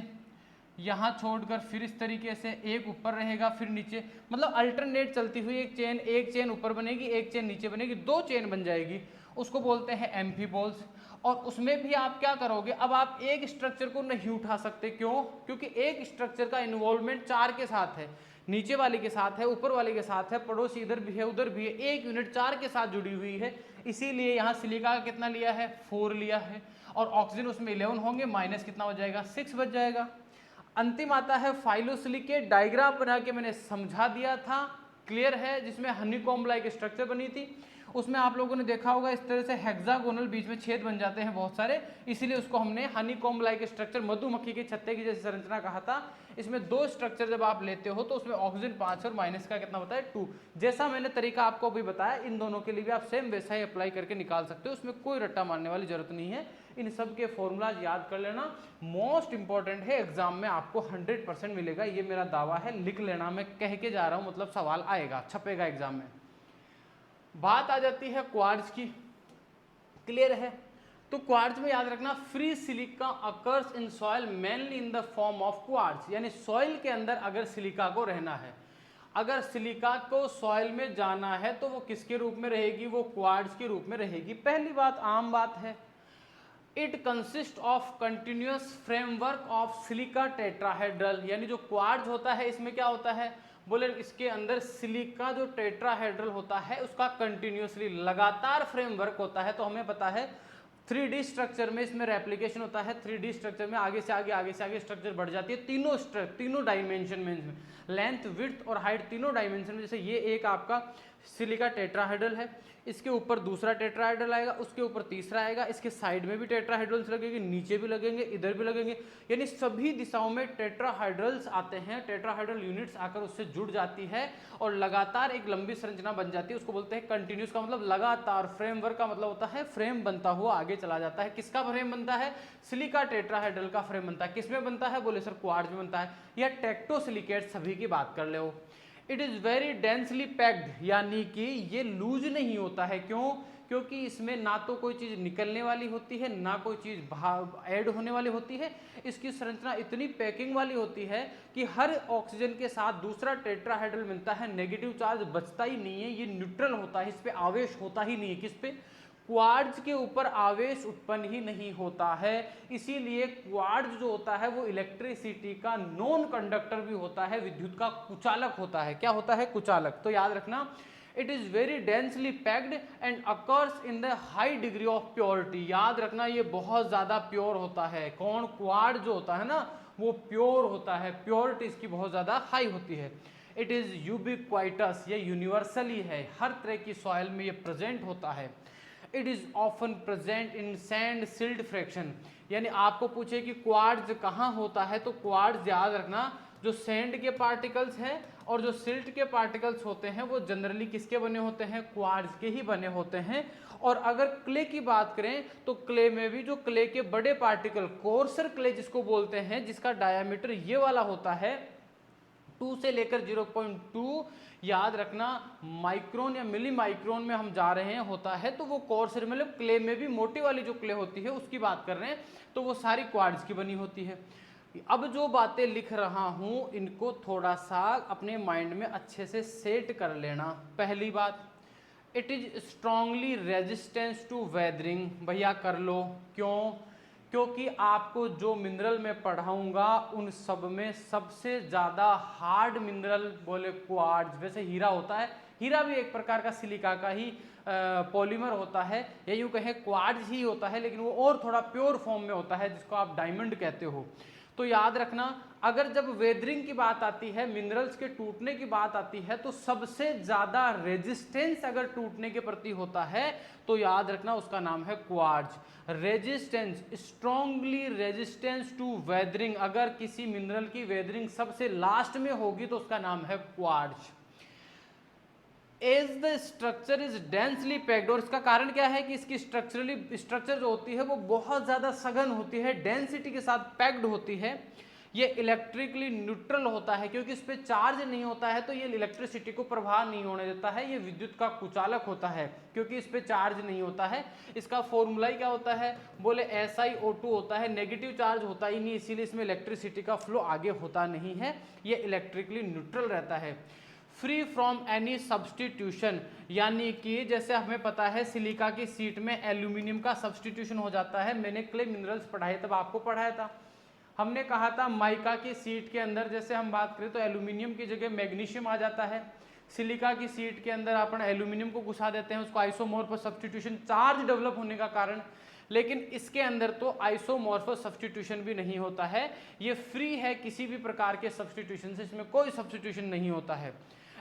यहाँ छोड़कर फिर इस तरीके से, एक ऊपर रहेगा फिर नीचे, मतलब अल्टरनेट चलती हुई एक चेन ऊपर बनेगी, एक चेन नीचे बनेगी, 2 चेन बन जाएगी, उसको बोलते हैं एम्फीबॉल्स। और उसमें भी आप क्या करोगे, अब आप एक स्ट्रक्चर को नहीं उठा सकते, क्यों, क्योंकि एक स्ट्रक्चर का इन्वॉल्वमेंट 4 के साथ है, नीचे वाले के साथ है, ऊपर वाले के साथ है, पड़ोसी इधर भी है उधर भी है, एक यूनिट 4 के साथ जुड़ी हुई है। इसीलिए यहाँ सिलिका का कितना लिया है, 4 लिया है, और ऑक्सीजन उसमें 11 होंगे, माइनस कितना हो जाएगा, 6 बच जाएगा। अंतिम आता है फाइलोसिलिकेट, डायग्राम बना के मैंने समझा दिया था, क्लियर है, जिसमें हनीकॉम्ब लाइक स्ट्रक्चर बनी थी। उसमें आप लोगों ने देखा होगा इस तरह से हेक्सागोनल बीच में छेद बन जाते हैं बहुत सारे, इसीलिए उसको हमने हनीकॉम्ब लाइक स्ट्रक्चर, मधुमक्खी के छत्ते की जैसी संरचना कहा था। इसमें 2 स्ट्रक्चर जब आप लेते हो तो उसमें ऑक्सीजन 5 और माइनस का कितना होता है, 2। जैसा मैंने तरीका आपको अभी बताया, इन दोनों के लिए भी आप सेम वैसा ही अप्लाई करके निकाल सकते हो, उसमें कोई रट्टा मारने वाली जरूरत नहीं है। इन सब के फॉर्मूलाज याद कर लेना, मोस्ट इंपॉर्टेंट है, एग्जाम में आपको 100% मिलेगा, ये मेरा दावा है, लिख लेना, मैं कह के जा रहा हूँ, मतलब सवाल आएगा, छपेगा एग्जाम में। बात आ जाती है क्वार्ट्ज की, क्लियर है। तो क्वार्ट्ज में याद रखना, free silica occurs in soil mainly in the form of quartz, यानी सॉइल के अंदर अगर सिलिका को रहना है, अगर सिलिका को सॉइल में जाना है तो वो किसके रूप में रहेगी, वो क्वार्ट्ज के रूप में रहेगी। पहली बात आम बात है, it consist of continuous framework of silica tetrahedral, यानी जो क्वार्ट्ज होता है इसमें क्या होता है, बोले इसके अंदर सिलिका जो टेट्राहेड्रल होता है उसका कंटिन्यूअसली लगातार फ्रेमवर्क होता है। तो हमें पता है 3D स्ट्रक्चर में इसमें रेप्लिकेशन होता है, 3D स्ट्रक्चर में आगे से आगे स्ट्रक्चर बढ़ जाती है, तीनों डायमेंशन में, लेंथ, विड्थ और हाइट तीनों डायमेंशन में। जैसे ये एक आपका सिलिका टेट्राहेड्रल है, इसके ऊपर दूसरा टेट्राहेड्रल आएगा, उसके ऊपर तीसरा आएगा, इसके साइड में भी टेट्राहेड्रल्स लगेंगे, नीचे भी लगेंगे, इधर भी लगेंगे, यानी सभी दिशाओं में टेट्राहेड्रल्स आते हैं, टेट्राहेड्रल यूनिट्स आकर उससे जुड़ जाती है और लगातार एक लंबी संरचना बन जाती है। उसको बोलते हैं कंटिन्यूस, का मतलब लगातार, फ्रेमवर्क का मतलब होता है फ्रेम बनता हुआ आगे चला जाता है। किसका फ्रेम बनता है? सिलिका टेट्राहेड्रल का फ्रेम बनता है। किसमें बनता है? बोले सर क्वार्ट्ज में बनता है। या टेक्टोसिलिकेट सभी की बात कर ले। It is very densely packed, यानी कि ये लूज नहीं होता है। क्यों? क्योंकि इसमें ना तो कोई चीज़ निकलने वाली होती है, ना कोई चीज़ ऐड होने वाली होती है। इसकी संरचना इतनी पैकिंग वाली होती है कि हर ऑक्सीजन के साथ दूसरा टेट्राहेड्रल मिलता है, नेगेटिव चार्ज बचता ही नहीं है, ये न्यूट्रल होता है, इस पे आवेश होता ही नहीं है। किस पे? क्वार्ट्ज के ऊपर आवेश उत्पन्न ही नहीं होता है। इसीलिए क्वार्ट्ज जो होता है वो इलेक्ट्रिसिटी का नॉन कंडक्टर भी होता है, विद्युत का कुचालक होता है। क्या होता है? कुचालक। तो याद रखना, it is very densely packed and occurs in the high degree of purity. याद रखना, ये बहुत ज्यादा प्योर होता है। कौन? क्वार्ट्ज जो होता है ना, वो प्योर होता है, प्योरिटी इसकी बहुत ज्यादा हाई होती है। इट इज यूबिक्वाइटस, ये यूनिवर्सली है, हर तरह की सॉइल में ये प्रेजेंट होता है। It is often present in sand silt fraction, यानी आपको पूछे कि क्वार्ट्ज कहाँ होता है, तो क्वार्ट्ज याद रखना जो सैंड के पार्टिकल्स हैं और जो सिल्ट के पार्टिकल्स होते हैं वो जनरली किसके बने होते हैं? क्वार्ट्ज के ही बने होते हैं। और अगर क्ले की बात करें तो क्ले में भी जो क्ले के बड़े पार्टिकल, कोर्सर क्ले जिसको बोलते हैं, जिसका डायामीटर ये वाला होता है 2 से लेकर 0.2, याद रखना माइक्रोन या मिली माइक्रोन में हम जा रहे हैं होता है, तो वो कोर्सर मतलब क्ले में भी मोटी वाली जो क्ले होती है उसकी बात कर रहे हैं, तो वो सारी क्वार्ट्ज की बनी होती है। अब जो बातें लिख रहा हूं इनको थोड़ा सा अपने माइंड में अच्छे से सेट कर लेना। पहली बात, it is strongly resistance to weathering, भैया कर लो। क्यों? क्योंकि आपको जो मिनरल मैं पढ़ाऊंगा उन सब में सबसे ज़्यादा हार्ड मिनरल बोले क्वार्ट्ज। वैसे हीरा होता है, हीरा भी एक प्रकार का सिलिका का ही पॉलीमर होता है, या यूँ कहें क्वार्ट्ज ही होता है, लेकिन वो और थोड़ा प्योर फॉर्म में होता है जिसको आप डायमंड कहते हो। तो याद रखना, अगर जब वेदरिंग की बात आती है, मिनरल्स के टूटने की बात आती है, तो सबसे ज़्यादा रेजिस्टेंस अगर टूटने के प्रति होता है तो याद रखना उसका नाम है quartz. Resistance, strongly resistance to weathering, अगर किसी मिनरल की वेदरिंग सबसे लास्ट में होगी तो उसका नाम है quartz. As the structure is densely packed, और इसका कारण क्या है कि इसकी स्ट्रक्चर जो होती है वो बहुत ज़्यादा सघन होती है, डेंसिटी के साथ पैक्ड होती है। ये इलेक्ट्रिकली न्यूट्रल होता है, क्योंकि इस पर चार्ज नहीं होता है तो ये इलेक्ट्रिसिटी को प्रवाह नहीं होने देता है। ये विद्युत का कुचालक होता है क्योंकि इस पर चार्ज नहीं होता है। इसका फॉर्मूला ही क्या होता है? बोले SiO2 होता है, नेगेटिव चार्ज होता ही नहीं, इसीलिए इसमें इलेक्ट्रिसिटी का फ्लो आगे होता नहीं है। ये इलेक्ट्रिकली न्यूट्रल रहता है। फ्री फ्रॉम एनी सब्सटीट्यूशन, यानी कि जैसे हमें पता है सिलिका की सीट में एल्यूमिनियम का सब्सटीट्यूशन हो जाता है। मैंने क्ले मिनरल्स पढ़ाए तब आपको पढ़ाया था, हमने कहा था माइका की सीट के अंदर जैसे हम बात करें तो एल्यूमिनियम की जगह मैग्नीशियम आ जाता है। सिलिका की सीट के अंदर अपन एल्यूमिनियम को घुसा देते हैं, उसको आइसोमॉर्फस सब्सटीट्यूशन, चार्ज डेवलप होने का कारण। लेकिन इसके अंदर तो आइसोमॉर्फस सब्सटीट्यूशन भी नहीं होता है, ये फ्री है किसी भी प्रकार के सब्सटीट्यूशन से, इसमें कोई सब्सटीट्यूशन नहीं होता है।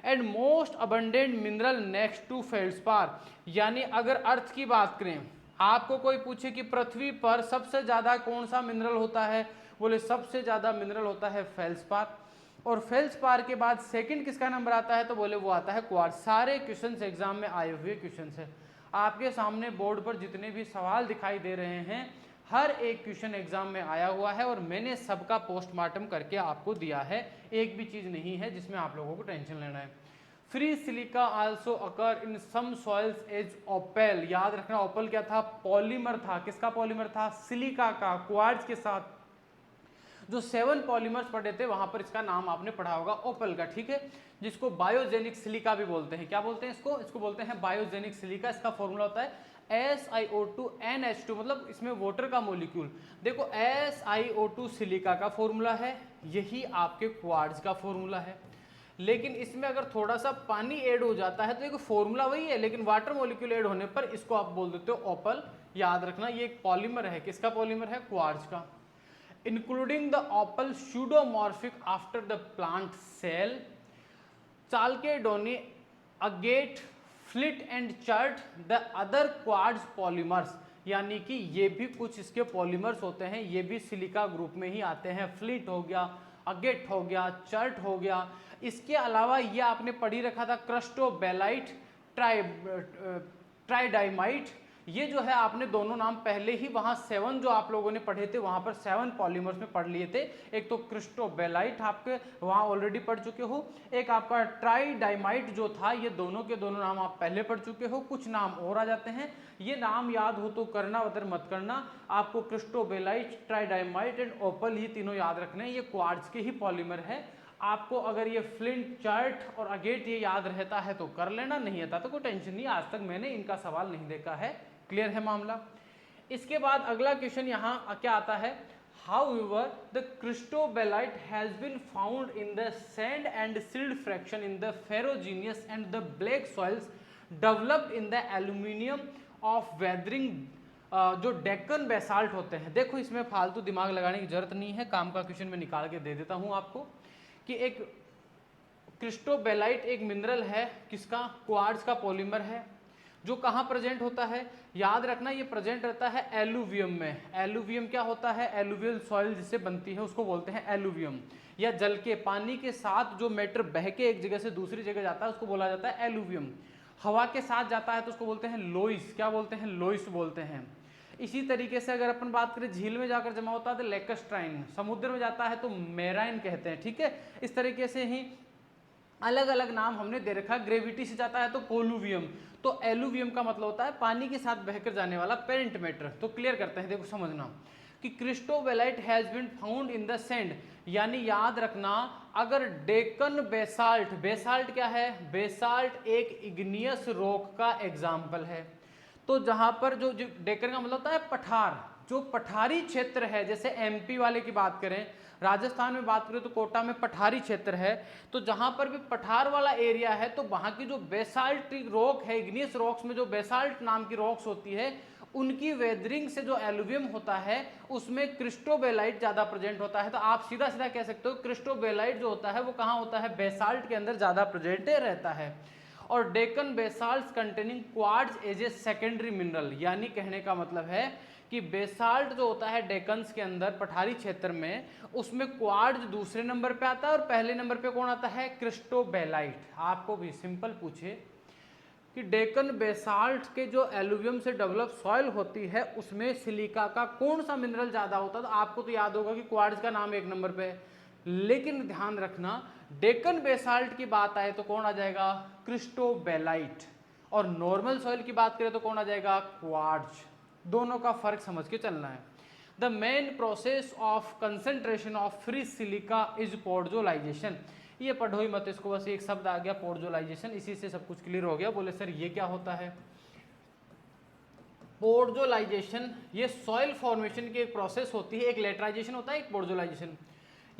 And most abundant mineral next to feldspar, यानी अगर अर्थ की बात करें, आपको कोई पूछे कि पृथ्वी पर सबसे ज्यादा कौन सा मिनरल होता है, बोले सबसे ज्यादा मिनरल होता है फेल्डस्पार। और फेल्डस्पार के बाद सेकंड किसका नंबर आता है, तो बोले वो आता है क्वार्ट्ज। सारे क्वेश्चंस एग्जाम में आए हुए क्वेश्चंस है, आपके सामने बोर्ड पर जितने भी सवाल दिखाई दे रहे हैं हर एक क्वेश्चन एग्जाम में आया हुआ है और मैंने सबका पोस्टमार्टम करके आपको दिया है, एक भी चीज नहीं है जिसमें आप लोगों को टेंशन लेना है। फ्री सिलिका आल्सो अकर इन सम सॉइल्स एज ओपेल, याद रखना ओपेल क्या था? पॉलीमर था। किसका पॉलीमर था? सिलिका का, क्वार्ट्ज के साथ जो 7 पॉलीमर्स पढ़े थे वहां पर इसका नाम आपने पढ़ा होगा ओपेल का, ठीक है, जिसको बायोजेनिक सिलिका भी बोलते हैं। क्या बोलते हैं इसको बोलते हैं बायोजेनिक सिलिका। इसका फॉर्मूला होता है SiO2NH2, मतलब इसमें वाटर का मॉलिक्यूल। देखो SiO2 सिलिका का फॉर्मूला है, यही आपके क्वार्ट्ज का फॉर्मूला है, लेकिन इसमें अगर थोड़ा सा पानी ऐड हो जाता है तो देखो फॉर्मूला वही है, लेकिन वाटर मॉलिक्यूल ऐड होने पर इसको आप बोल देते हो ओपेल। याद रखना ये एक पॉलीमर है, किसका पॉलीमर है? क्वार्ट्ज का। Including the opal pseudomorphic after the plant cell, chalcedony agate, flint and chert the other quartz polymers, यानी कि ये भी कुछ इसके पॉलीमर्स होते हैं, ये भी सिलिका ग्रुप में ही आते हैं। फ्लिट हो गया, अगेट हो गया, चर्ट हो गया। इसके अलावा ये आपने पढ़ी रखा था क्रिस्टोबेलाइट, ट्राइडाइमाइट, ये जो है आपने दोनों नाम पहले ही वहां 7 जो आप लोगों ने पढ़े थे वहां पर 7 पॉलीमर्स में पढ़ लिए थे। एक तो क्रिस्टोबेलाइट आपके वहां ऑलरेडी पढ़ चुके हो, एक आपका ट्राइडाइमाइट जो था, ये दोनों के दोनों नाम आप पहले पढ़ चुके हो। कुछ नाम और आ जाते हैं, ये नाम याद हो तो करना, अदर मत करना। आपको क्रिस्टोबेलाइट, ट्राइडाइमाइट एंड ओपल, ये तीनों याद रखने हैं, ये क्वार्ट्ज के ही पॉलीमर है। आपको अगर ये फ्लिंट, चर्ट और अगेट ये याद रहता है तो कर लेना, नहीं आता तो कोई टेंशन नहीं, आज तक मैंने इनका सवाल नहीं देखा है। क्लियर है मामला। इसके बाद अगला क्वेश्चन यहाँ क्या आता है, however the cristobalite has been found in the sand and silt fraction in the ferruginous and the black soils developed in the aluminium of weathering जो डेक्कन बेसाल्ट होते हैं। देखो इसमें फालतू दिमाग लगाने की जरूरत नहीं है, काम का क्वेश्चन मैं निकाल के दे देता हूँ आपको कि एक क्रिस्टोबेलाइट एक मिनरल है, किसका, क्वार्ट्ज का पॉलीमर है, जो कहाँ प्रेजेंट होता है, याद रखना ये प्रेजेंट रहता है एलुवियम में। एलुवियम क्या होता है, एलुवियल सॉइल जिससे बनती है उसको बोलते हैं एलुवियम, या जल के पानी के साथ जो मैटर बह के एक जगह से दूसरी जगह जाता है उसको बोला जाता है एलुवियम। हवा के साथ जाता है तो उसको बोलते हैं लोइस, क्या बोलते हैं, लोइस बोलते हैं। इसी तरीके से अगर अपन बात करें झील में जाकर जमा होता है तो लेकस्ट्राइन, समुद्र में जाता है तो मेराइन कहते हैं, ठीक है। इस तरीके से ही अलग अलग नाम हमने दे रखा है। ग्रेविटी से जाता है तो कोलुवियम, तो एलुवियम का मतलब होता है पानी के साथ बहकर जाने वाला पेरेंट मैटर। तो क्लियर करते हैं, देखो समझना कि cristobalite has been found in the sand, यानी याद रखना अगर डेक्कन बेसाल्ट, बेसाल्ट क्या है, बेसाल्ट एक इग्नियस रॉक का एग्जाम्पल है। तो जहां पर जो डेक्कन का मतलब होता है पठार, जो पठारी क्षेत्र है, जैसे एमपी वाले की बात करें, राजस्थान में बात करें तो कोटा में पठारी क्षेत्र है, तो जहां पर भी पठार वाला एरिया है तो वहां की जो बेसाल्टिक रॉक है, इग्नियस रॉक्स में जो बेसाल्ट नाम की रॉक्स होती है, उनकी वेदरिंग से जो एलुवियम होता है उसमें क्रिस्टोबेलाइट ज्यादा प्रेजेंट होता है। तो आप सीधा सीधा कह सकते हो क्रिस्टोबेलाइट जो होता है वो कहाँ होता है, बेसाल्ट के अंदर ज्यादा प्रेजेंट रहता है। और Deccan basalt containing quartz as a secondary mineral, यानी कहने का मतलब है कि बेसाल्ट जो होता है डेकन्स के अंदर पठारी क्षेत्र में, उसमें क्वार्ट्ज दूसरे नंबर पे आता है और पहले नंबर पे कौन आता है, क्रिस्टोबेलाइट। आपको भी सिंपल पूछे कि डेक्कन बेसाल्ट के जो एलुवियम से डेवलप सॉइल होती है उसमें सिलिका का कौन सा मिनरल ज्यादा होता है, तो आपको तो याद होगा कि क्वार्ट्ज का नाम एक नंबर पे है, लेकिन ध्यान रखना डेक्कन बेसाल्ट की बात आए तो कौन आ जाएगा, क्रिस्टोबेलाइट, और नॉर्मल सॉइल की बात करें तो कौन आ जाएगा, क्वार्ट्ज। दोनों का फर्क समझ के चलना है। The main process of concentration of free silica is podzolisation. ये पढ़ो ही मत इसको, बस एक शब्द आ गया पोर्जोलाइजेशन, इसी से सब कुछ क्लियर हो गया। बोले सर ये क्या होता है, पोर्जोलाइजेशन ये सॉइल फॉर्मेशन की एक प्रोसेस होती है, एक लेटराइजेशन होता है, एक पोर्जोलाइजेशन।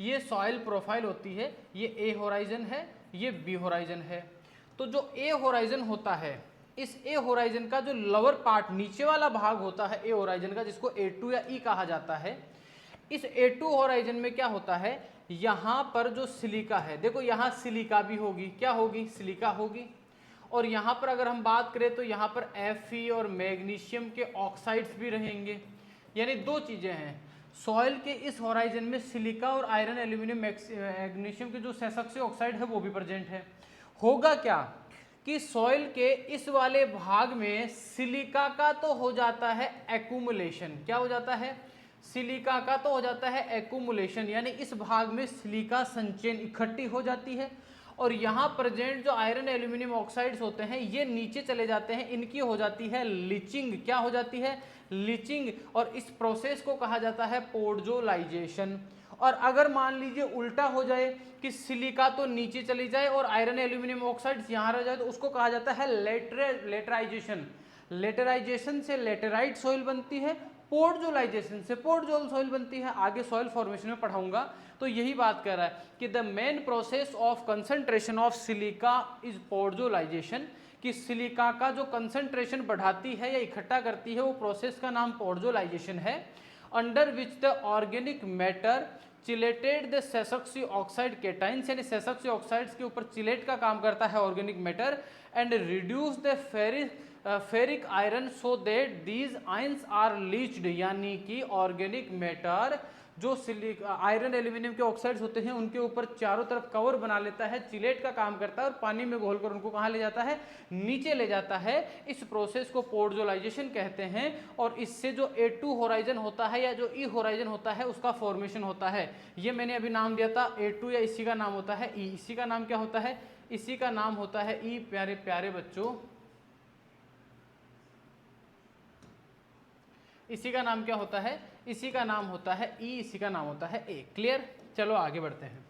ये सॉइल प्रोफाइल होती है, ये ए होराइजन है, ये बी होराइजन है। तो जो ए होराइजन होता है, इस ए होराइजन का जो लोअर पार्ट नीचे वाला भाग होता है ए होराइजन का, जिसको A2 या ई कहा जाता है, इस A2 होराइजन में क्या होता है, यहां पर जो सिलिका है, देखो यहां सिलिका भी होगी, क्या होगी, सिलिका होगी। और यहां पर अगर हम बात करें तो यहां पर Fe और मैग्नीशियम के ऑक्साइड्स भी रहेंगे, यानी दो चीजें हैं। सॉइल के इस होराइजन में सिलिका और आयरन, एल्यूमिनियम, मैग्नीशियम के जो सेसक्सिक ऑक्साइड है वो भी प्रेजेंट है। होगा क्या कि सॉइल के इस वाले भाग में सिलिका का तो हो जाता है एक्यूमुलेशन, क्या हो जाता है, सिलिका का तो हो जाता है एक्यूमुलेशन, यानी इस भाग में सिलिका संचयन इकट्ठी हो जाती है। और यहाँ प्रेजेंट जो आयरन एल्यूमिनियम ऑक्साइड्स होते हैं ये नीचे चले जाते हैं, इनकी हो जाती है लीचिंग, क्या हो जाती है, लीचिंग। और इस प्रोसेस को कहा जाता है पोर्जोलाइजेशन। और अगर मान लीजिए उल्टा हो जाए कि सिलिका तो नीचे चली जाए और आयरन एल्यूमिनियम ऑक्साइड्स यहाँ रह जाए, तो उसको कहा जाता है लेटराइजेशन। लेटराइजेशन से लेटेराइट सॉइल बनती है, पोर्जोलाइजेशन से पोर्जोल सॉइल बनती है। आगे सॉइल फॉर्मेशन में पढ़ाऊंगा, तो यही बात कर रहा है कि the main process of concentration of silica is podzolisation, कि सिलिका का जो कंसंट्रेशन बढ़ाती है या इकट्ठा करती है वो प्रोसेस का नाम पोर्जोलाइजेशन है। Under which the organic matter chelated the sesquioxide cations केटाइंस, यानी सेसॉक्सी ऑक्साइड्स के ऊपर चिलेट का काम करता है organic matter, and reduce the ferric iron so that these ions are leached, यानी कि ऑर्गेनिक मैटर जो आयरन एल्यूमिनियम के ऑक्साइड्स होते हैं उनके ऊपर चारों तरफ कवर बना लेता है, चिलेट का काम करता है और पानी में घोलकर उनको कहाँ ले जाता है, नीचे ले जाता है। इस प्रोसेस को पोर्टोलाइजेशन कहते हैं और इससे जो A2 होराइजन होता है या जो E होराइजन होता है उसका फॉर्मेशन होता है। ये मैंने अभी नाम दिया था A2, या इसी का नाम होता है E। इसी का नाम क्या होता है, इसी का नाम होता है E। प्यारे प्यारे बच्चों, इसी का नाम क्या होता है, इसी का नाम होता है E, इसी का नाम होता है A। क्लियर, चलो आगे बढ़ते हैं।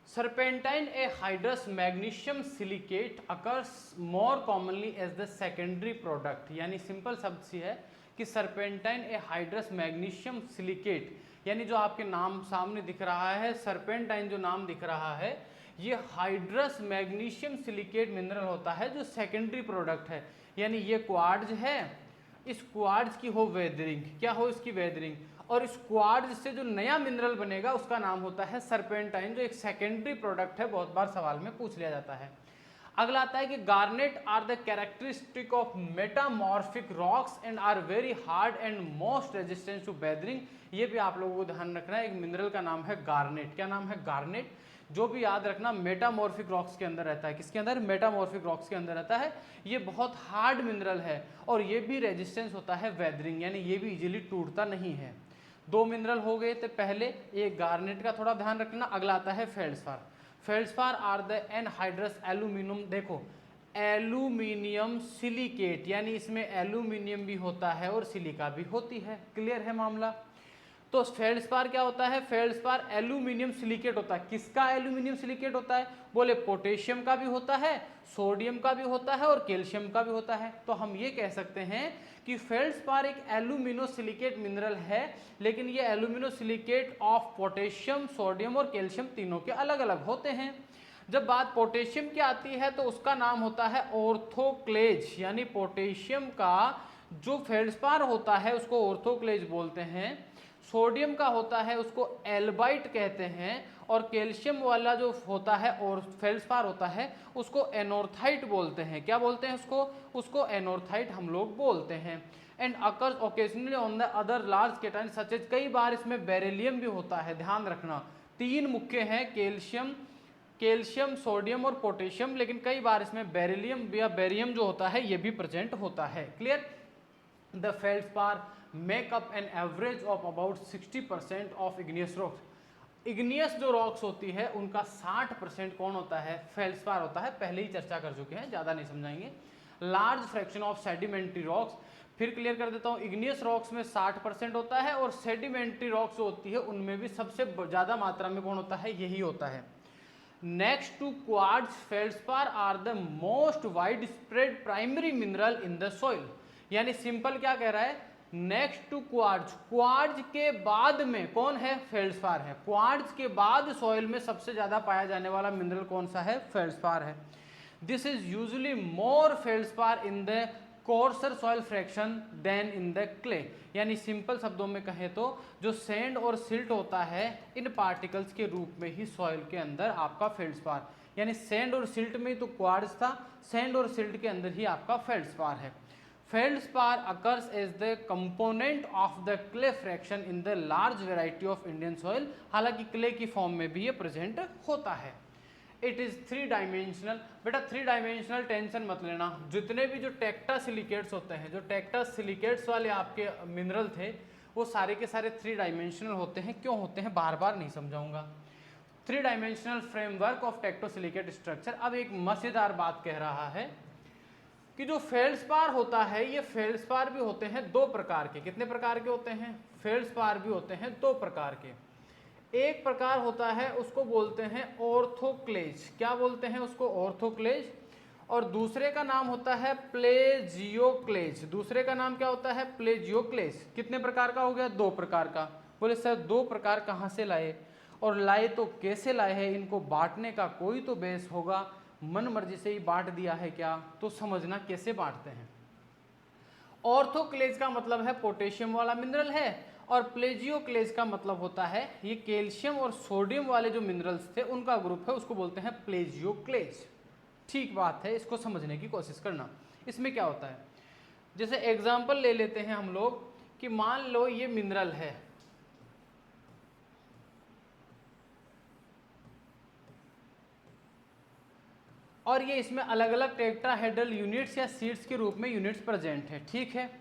Serpentine a hydrous magnesium silicate occurs more commonly as the secondary product, यानी सिंपल शब्द सी है कि serpentine a hydrous magnesium silicate, यानी जो आपके नाम सामने दिख रहा है सर्पेंटाइन, जो नाम दिख रहा है ये हाइड्रस मैग्नीशियम सिलिकेट मिनरल होता है जो सेकेंडरी प्रोडक्ट है। यानी ये क्वार्ट्ज है, इस क्वार्ट्ज की हो वेदरिंग, क्या हो इसकी वेदरिंग, और इस क्वार्ट्ज से जो नया मिनरल बनेगा उसका नाम होता है सर्पेंटाइन, जो एक सेकेंडरी प्रोडक्ट है, बहुत बार सवाल में पूछ लिया जाता है। अगला आता है कि garnet are the characteristic of metamorphic rocks and are very hard and most resistant to weathering. ये भी आप लोगों को ध्यान रखना है, एक मिनरल का नाम है गार्नेट। क्या नाम है, गार्नेट, जो भी याद रखना मेटामॉर्फिक रॉक्स के अंदर रहता है। किसके अंदर, मेटामॉर्फिक रॉक्स के अंदर रहता है। ये बहुत हार्ड मिनरल है और ये भी रेजिस्टेंस होता है वेदरिंग, यानी ये भी इजीली टूटता नहीं है। दो मिनरल हो गए थे पहले, एक गार्नेट का थोड़ा ध्यान रखना। अगला आता है फेल्ड्सपार। फेल्ड्सपार आर द एनहाइड्रस एल्यूमिनियम, देखो एल्यूमिनियम सिलिकेट, यानी इसमें एल्यूमिनियम भी होता है और सिलिका भी होती है। क्लियर है मामला। तो फेल्ड्सपार क्या होता है, फेल्ड्सपार एल्यूमिनियम सिलिकेट होता है। किसका एल्यूमिनियम सिलिकेट होता है, बोले पोटेशियम का भी होता है, सोडियम का भी होता है और कैल्शियम का भी होता है। तो हम ये कह सकते हैं कि फेल्ड्सपार एक एल्यूमिनो सिलिकेट मिनरल है, लेकिन ये alumino silicate of potassium, sodium और कैल्शियम तीनों के अलग अलग होते हैं। जब बात पोटेशियम की आती है तो उसका नाम होता है ऑर्थोक्लेज, यानी पोटेशियम का जो फेल्ड्सपार होता है उसको ऑर्थोक्लेज बोलते हैं। सोडियम का होता है उसको एल्बाइट कहते हैं, और कैल्शियम वाला जो होता है और फेल्ड्सपार होता है उसको एनोर्थाइट बोलते हैं। क्या बोलते हैं उसको एनोर्थाइट हम लोग बोलते हैं। And occurs occasionally on the other large cation such as, कई बार इसमें बेरिलियम भी होता है। ध्यान रखना, तीन मुख्य हैं, कैल्शियम, सोडियम और पोटेशियम, लेकिन कई बार इसमें बेरिलियम या बेरियम जो होता है ये भी प्रेजेंट होता है। Clear. The feldspar make up an average of about 60% of igneous rocks. Igneous जो रॉक्स होती है उनका 60% कौन होता है, फेल्ड्सपार होता है। पहले ही चर्चा कर चुके हैं, ज़्यादा नहीं समझाएंगे। Large fraction of sedimentary rocks, फिर क्लियर कर देता हूँ, इग्नियस रॉक्स में 60% होता है और सेडिमेंट्री रॉक्स जो होती है उनमें भी सबसे ज़्यादा मात्रा में कौन होता है, यही होता है। Next to quartz, feldspar are the most wide spread primary mineral in the soil. यानी सिंपल क्या कह रहा है, नेक्स्ट टू क्वार्ट्ज, क्वार्ट्ज के बाद में कौन है, फेल्ड्सपार है। क्वार्ट्ज के बाद सॉइल में सबसे ज्यादा पाया जाने वाला मिनरल कौन सा है, फेल्ड्सपार है। This is usually more feldspar in the coarser soil fraction than in the clay. यानी सिंपल शब्दों में कहें तो जो सैंड और सिल्ट होता है इन पार्टिकल्स के रूप में ही सॉइल के अंदर आपका फेल्ड्सपार, यानी सैंड और सिल्ट में ही तो क्वार्ट्ज था, सैंड और सिल्ट के अंदर ही आपका फेल्ड्सपार है। Feldspar occurs as the component of the clay fraction in the large variety of Indian soil. हालांकि क्ले की फॉर्म में भी ये प्रेजेंट होता है। It is 3 dimensional. बेटा 3 डायमेंशनल टेंशन मत लेना, जितने भी जो टेक्टा सिलिकेट्स होते हैं, जो टेक्टा सिलिकेट्स वाले आपके मिनरल थे वो सारे के सारे 3 डायमेंशनल होते हैं। क्यों होते हैं बार बार नहीं समझाऊंगा। 3 डायमेंशनल फ्रेमवर्क ऑफ टेक्टोसिलिकेट स्ट्रक्चर। अब एक मजेदार बात कह रहा है कि जो फेल्ड्सपार होता है, ये फेल्ड्सपार भी होते हैं 2 प्रकार के। कितने प्रकार के होते हैं, फेल्ड्सपार भी होते हैं 2 प्रकार के। एक प्रकार होता है उसको बोलते हैं ऑर्थोक्लेज। क्या बोलते हैं उसको, ऑर्थोक्लेज। और दूसरे का नाम होता है प्लेजियोक्लेज। दूसरे का नाम क्या होता है, प्लेजियोक्लेज। कितने प्रकार का हो गया, 2 प्रकार का। बोले सर 2 प्रकार कहाँ से लाए, और लाए तो कैसे लाए हैं, इनको बांटने का कोई तो बेस होगा, मन मर्जी से ही बांट दिया है क्या, तो समझना कैसे बांटते हैं। ऑर्थोक्लेज का मतलब है पोटेशियम वाला मिनरल है, और प्लेजियोक्लेज का मतलब होता है ये कैल्शियम और सोडियम वाले जो मिनरल्स थे उनका ग्रुप है, उसको बोलते हैं प्लेजियोक्लेज। ठीक बात है, इसको समझने की कोशिश करना। इसमें क्या होता है, जैसे एग्जाम्पल ले लेते हैं हम लोग कि मान लो ये मिनरल है, और ये इसमें अलग अलग टेट्राहेड्रल यूनिट्स या सीड्स के रूप में यूनिट्स प्रेजेंट है, ठीक है।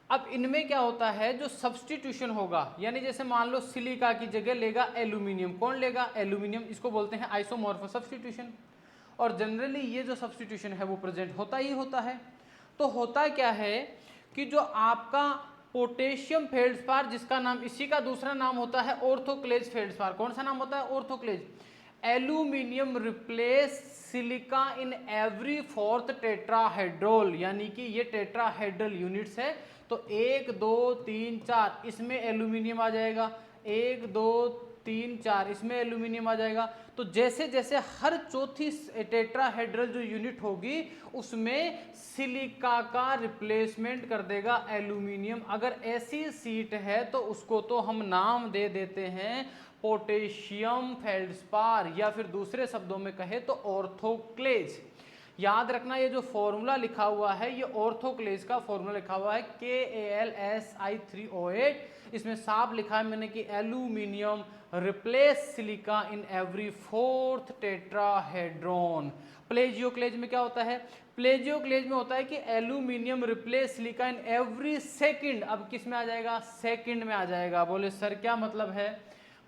अब इनमें क्या होता है, जो सब्स्टिट्यूशन होगा, यानी जैसे मान लो सिलिका की जगह लेगा एल्यूमिनियम, कौन लेगा, एल्यूमिनियम, इसको बोलते हैं आइसोमॉर्फो सब्स्टिट्यूशन। और जनरली ये जो सब्स्टिट्यूशन है वो प्रेजेंट होता ही होता है। तो होता क्या है कि जो आपका पोटेशियम फेल्डस्पार, जिसका नाम, इसी का दूसरा नाम होता है ऑर्थोक्लेज फेल्डस्पार, कौन सा नाम होता है, orthoclase. Aluminium replace silica in every fourth tetrahedral, यानी कि ये टेट्राहेड्रल यूनिट्स है, तो 1 2 3 4 इसमें एल्यूमिनियम आ जाएगा, 1 2 3 4 इसमें एल्यूमिनियम आ जाएगा। तो जैसे जैसे हर चौथी टेट्राहेड्रल जो यूनिट होगी उसमें सिलिका का रिप्लेसमेंट कर देगा एल्यूमिनियम। अगर ऐसी सीट है तो उसको तो हम नाम दे देते हैं पोटेशियम फेल्डस्पार, या फिर दूसरे शब्दों में कहे तो ऑर्थोक्लेज। याद रखना ये जो फॉर्मूला लिखा हुआ है ये ऑर्थोक्लेज का फॉर्मूला लिखा हुआ है KALSI3O8। इसमें साफ लिखा है मैंने कि aluminium replace silica in every fourth tetrahedron. Plagioclase में क्या होता है, प्लेजियोक्लेज में होता है कि aluminium replace silica in every second. अब किस में आ जाएगा, सेकंड में आ जाएगा। बोले सर क्या मतलब है,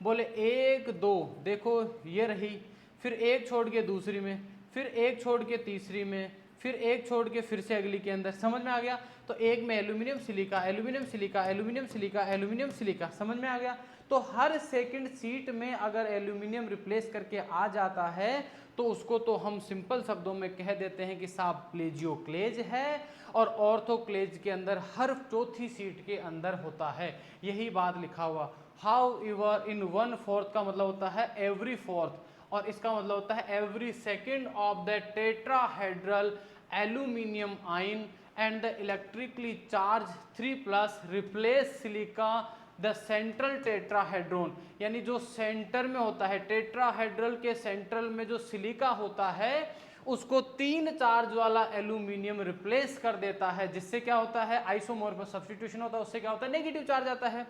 बोले 1 2 देखो ये रही, फिर एक छोड़ के दूसरी में, फिर एक छोड़ के तीसरी में, फिर एक छोड़ के फिर से अगली के अंदर, समझ में आ गया। तो एक में aluminium silica, aluminium silica, aluminium silica, aluminium silica, समझ में आ गया। तो हर सेकंड सीट में अगर एल्यूमिनियम रिप्लेस करके आ जाता है तो उसको तो हम सिंपल शब्दों में कह देते हैं कि साहब प्लेजियोक्लेज है, और ऑर्थोक्लेज के अंदर हर चौथी सीट के अंदर होता है। यही बात लिखा हुआ। हाउ एवर इन 1/4 का मतलब होता है एवरी फोर्थ, और इसका मतलब होता है every second of the tetrahedral aluminium ion and the electrically charge 3+ replace silica the central tetrahedron. यानी जो सेंटर में होता है, टेट्राहेड्रल के सेंट्रल में जो सिलिका होता है उसको 3 चार्ज वाला एल्यूमिनियम रिप्लेस कर देता है, जिससे क्या होता है, आइसोमॉर्फस सब्स्टिट्यूशन होता है, उससे क्या होता है, नेगेटिव चार्ज आता है,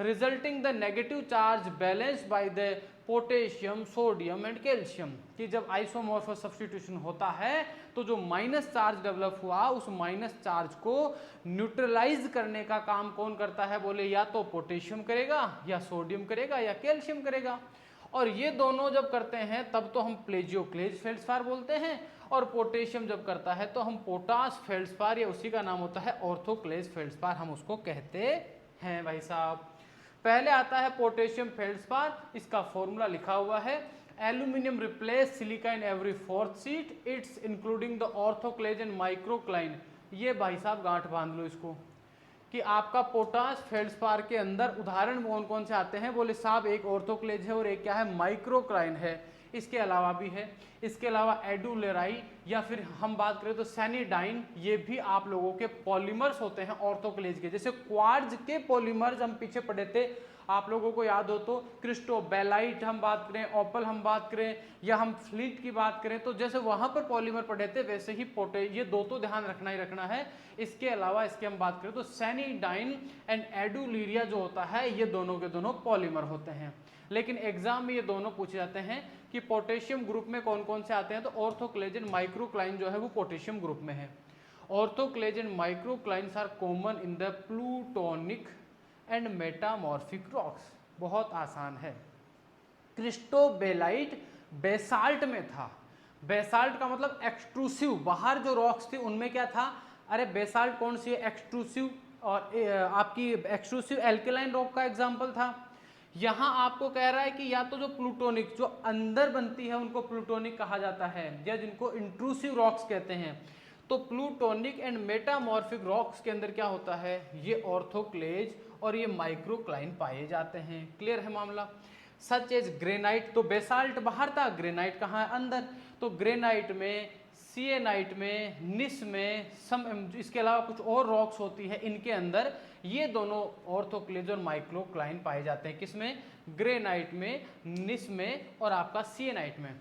resulting the negative charge balance by the potassium sodium and calcium. कि जब आइसोमॉर्फस सब्स्टिट्यूशन होता है तो जो माइनस चार्ज डेवलप हुआ उस माइनस चार्ज को न्यूट्रलाइज करने का काम कौन करता है, बोले या तो पोटेशियम करेगा, या सोडियम करेगा, या कैल्शियम करेगा। और ये दोनों जब करते हैं तब तो हम प्लेजियोक्लेज फेल्डस्पार बोलते हैं, और पोटेशियम जब करता है तो हम पोटाश फेल्डस्पार, या उसी का नाम होता है ऑर्थोक्लेज फेल्डस्पार, हम उसको कहते हैं भाई साहब। पहले आता है पोटेशियम फेल्डस्पार, इसका फॉर्मूला लिखा हुआ है aluminium replace silica in every fourth sheet, it's including the orthoclase and microcline. ये भाई साहब गांठ बांध लो इसको कि आपका पोटाश फेल्डस्पार के अंदर उदाहरण कौन कौन से आते हैं, बोले साहब एक ऑर्थोक्लेज है और एक क्या है, माइक्रोक्लाइन है। इसके अलावा भी है, इसके अलावा एडुलेराई, या फिर हम बात करें तो सैनिडाइन, ये भी आप लोगों के पॉलीमर्स होते हैं ऑर्थोक्लेज के। जैसे क्वार्ट्ज के पॉलीमर्स हम पीछे पढ़े थे, आप लोगों को याद हो तो क्रिस्टोबेलाइट हम बात करें, ओपल हम बात करें, या हम फ्लिंट की बात करें, तो जैसे वहां पर पॉलीमर पढ़े थे वैसे ही ये दो तो ध्यान रखना ही रखना है। इसके अलावा इसके हम बात करें तो सैनिडाइन एंड एडुलिरिया जो होता है ये दोनों के दोनों पॉलीमर होते हैं। लेकिन एग्जाम में ये दोनों पूछे जाते हैं कि पोटेशियम ग्रुप में कौन कौन से आते हैं, तो ऑर्थोक्लेज एंड माइक्रोक्लाइन जो है वो पोटेशियम ग्रुप में है। Orthoclase and microclines are common in the plutonic and metamorphic rocks. बहुत आसान है। क्रिस्टोबेलाइट बेसाल्ट में था। बेसाल्ट का मतलब एक्सट्रूसिव, बाहर जो रॉक्स थी उनमें क्या था, अरे बेसाल्ट कौन सी है, एक्सट्रूसिव, और आपकी एक्सट्रूसिव एल्केलाइन रॉक का एग्जाम्पल था। यहां आपको कह रहा है कि या तो जो प्लूटोनिक जो अंदर बनती है उनको प्लूटोनिक कहा जाता है, या जिनको इंट्रूसिव रॉक्स कहते हैं। तो प्लूटोनिक एंड मेटामॉर्फिक रॉक्स के अंदर क्या होता है, ये ऑर्थोक्लेज और ये माइक्रोक्लाइन पाए जाते हैं। क्लियर है मामला। सच एज ग्रेनाइट, तो बेसाल्ट बाहर था, ग्रेनाइट कहाँ है, अंदर। तो ग्रेनाइट में सिएनाइट में, निस में, इसके अलावा कुछ और रॉक्स होती है, इनके अंदर ये दोनों ऑर्थोक्लेज और माइक्रोक्लाइन पाए जाते हैं। किसमें? ग्रेनाइट में, निस में और आपका सिएनाइट में।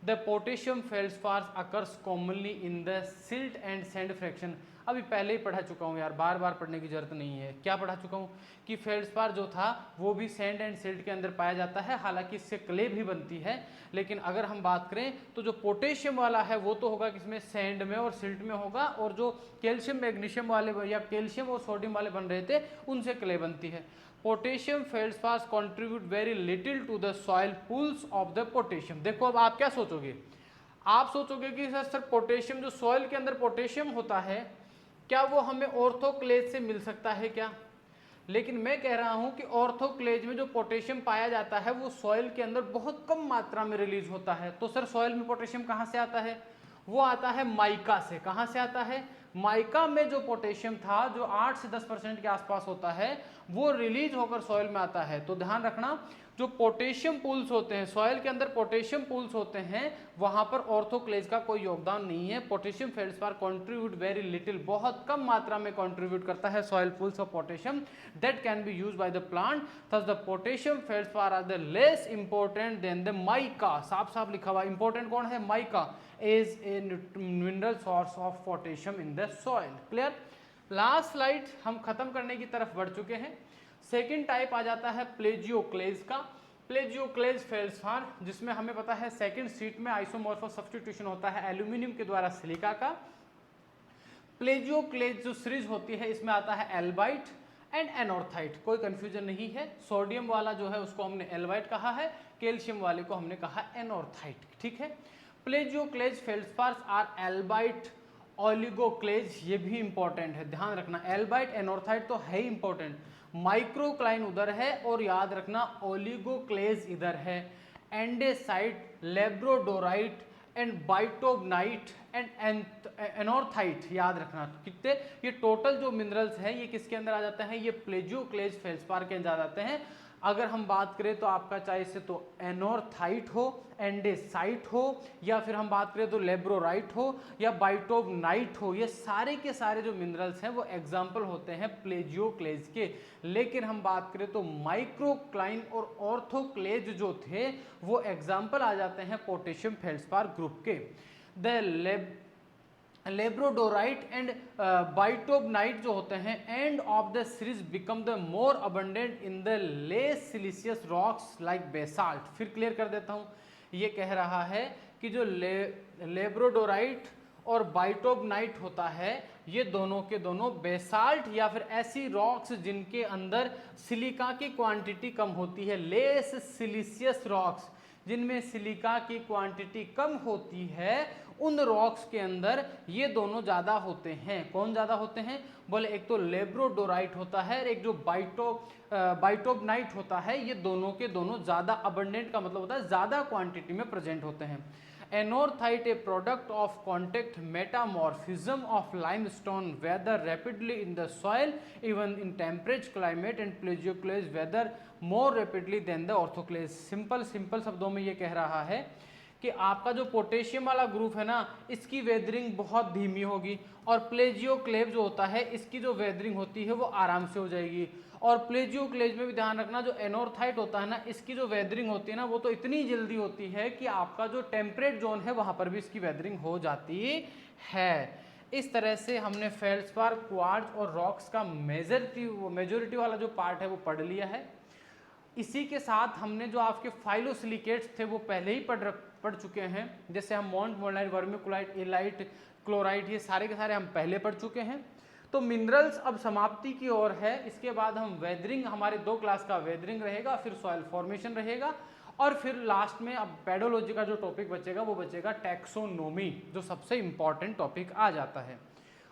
The potassium feldspar occurs commonly in the silt and sand fraction. अभी पहले ही पढ़ा चुका हूँ यार, बार बार पढ़ने की जरूरत नहीं है। क्या पढ़ा चुका हूँ कि फेल्डस्पार जो था वो भी सैंड एंड सिल्ट के अंदर पाया जाता है, हालांकि इससे क्ले भी बनती है। लेकिन अगर हम बात करें तो जो पोटेशियम वाला है वो तो होगा किसमें? सैंड में और सिल्ट में होगा, और जो कैल्शियम मैग्नीशियम वाले या कैल्शियम और सोडियम वाले बन रहे थे उनसे क्ले बनती है। Potassium feldspars contribute very little to the soil pools of the potassium. देखो अब आप क्या सोचोगे? आप सोचोगे कि सर पोटेशियम, जो सॉइल के अंदर पोटेशियम होता है, क्या वो हमें ऑर्थोक्लेज से मिल सकता है क्या? लेकिन मैं कह रहा हूं कि ऑर्थोक्लेज में जो पोटेशियम पाया जाता है वो सॉइल के अंदर बहुत कम मात्रा में रिलीज होता है। तो सर सॉइल में पोटेशियम कहां से आता है? वो आता है माइका से। कहां से आता है? माइका में जो पोटेशियम था, जो 8 से 10% के आसपास होता है, वो रिलीज होकर सॉइल में आता है। तो ध्यान रखना, जो पोटेशियम पूल्स होते हैं, सॉइल के अंदर पोटेशियम पूल्स होते हैं, वहां पर ऑर्थोक्लेज का कोई योगदान नहीं है। Potassium feldspar contribute very little, बहुत कम मात्रा में कंट्रीब्यूट करता है soil pools of potassium that can be used by the plant. Thus the potassium feldspar are the less important than the mica. साफ साफ लिखा हुआ, इंपॉर्टेंट कौन है? Mica is a mineral source of potassium in the soil. Clear? Last slide, हम खत्म करने की तरफ बढ़ चुके हैं। सेकेंड टाइप आ जाता है प्लेजियोक्लेज का। प्लेजियोक्लेज फेल्डस्पार, जिसमें हमें पता है सेकेंड सीट में आइसोमॉर्फो सब्स्टिट्यूशन होता है एल्यूमिनियम के द्वारा सिलिका का। प्लेजियोक्लेज जो सीरीज होती है, इसमें आता है एल्बाइट एंड एनोर्थाइट। कोई कंफ्यूजन नहीं है, सोडियम वाला जो है उसको हमने एल्बाइट कहा है, कैल्शियम वाले को हमने कहा एनोर्थाइट। ठीक है। प्लेजियोक्लेज फेल्डस्पार्स आर एल्बाइट ओलिगोक्लेज, ये भी इंपॉर्टेंट है, ध्यान रखना। एल्बाइट एनोर्थाइट तो है ही इंपॉर्टेंट, माइक्रोक्लाइन उधर है, और याद रखना ओलिगोक्लेज इधर है। एंडेसाइट, लेब्रोडोराइट एंड बाइटोबनाइट एंड एनोर्थाइट, याद रखना कितने, ये टोटल जो मिनरल्स हैं ये किसके अंदर आ जाते हैं? ये प्लेजियोक्लेज फेल्डस्पार के अंदर आ जाते हैं। अगर हम बात करें तो आपका चाहे से तो एनोर्थाइट हो, एंडेसाइट हो, या फिर हम बात करें तो लेब्रोराइट हो या बाइटोबनाइट हो, ये सारे के सारे जो मिनरल्स हैं वो एग्जाम्पल होते हैं प्लेजियोक्लेज के। लेकिन हम बात करें तो माइक्रोक्लाइन और ऑर्थोक्लेज जो थे वो एग्जाम्पल आ जाते हैं पोटेशियम फेल्डस्पार ग्रुप के। द लेब्रोडोराइट एंड बाइटोबनाइट जो होते हैं end of the series become the more abundant in the less siliceous rocks like basalt. फिर क्लियर कर देता हूँ, ये कह रहा है कि जो लेब्रोडोराइट और बाइटोबनाइट होता है, ये दोनों के दोनों बेसाल्ट या फिर ऐसी रॉक्स जिनके अंदर सिलिका की क्वांटिटी कम होती है, लेस सिलिशियस रॉक्स, जिनमें सिलिका की क्वांटिटी कम होती है, उन रॉक्स के अंदर ये दोनों ज़्यादा होते हैं। कौन ज़्यादा होते हैं? बोले एक तो लेब्रोडोराइट होता है और एक जो बाइटोबनाइट होता है, ये दोनों के दोनों ज़्यादा अबंडेंट का मतलब होता है ज़्यादा क्वांटिटी में प्रेजेंट होते हैं। Anorthite a product of contact metamorphism of limestone weather rapidly in the soil even in temperate climate and plagioclase weather more rapidly than the orthoclase. Simple शब्दों में ये कह रहा है कि आपका जो पोटेशियम वाला ग्रुप है ना, इसकी वेदरिंग बहुत धीमी होगी, और प्लेजियोक्लेज जो होता है इसकी जो वेदरिंग होती है वो आराम से हो जाएगी। और प्लेजियोक्लेज में भी ध्यान रखना, जो एनोर्थाइट होता है ना, इसकी जो वेदरिंग होती है ना वो तो इतनी जल्दी होती है कि आपका जो टेम्परेट जोन है वहाँ पर भी इसकी वेदरिंग हो जाती है। इस तरह से हमने फेल्डस्पार, क्वार्ट्ज और रॉक्स का मेजोरिटी वाला जो पार्ट है वो पढ़ लिया है। इसी के साथ हमने जो आपके फाइलोसिलिकेट्स थे वो पहले ही पढ़ चुके हैं, जैसे हम मॉन्ट मोलाइट, वर्मिकुलाइट, एलाइट, क्लोराइट, ये सारे के सारे हम पहले पढ़ चुके हैं। तो मिनरल्स अब समाप्ति की ओर है। इसके बाद हम वेदरिंग, हमारे 2 क्लास का वेदरिंग रहेगा, फिर सॉइल फॉर्मेशन रहेगा, और फिर लास्ट में अब पेडोलॉजी का जो टॉपिक बचेगा वो बचेगा टैक्सोनोमी, जो सबसे इम्पॉर्टेंट टॉपिक आ जाता है।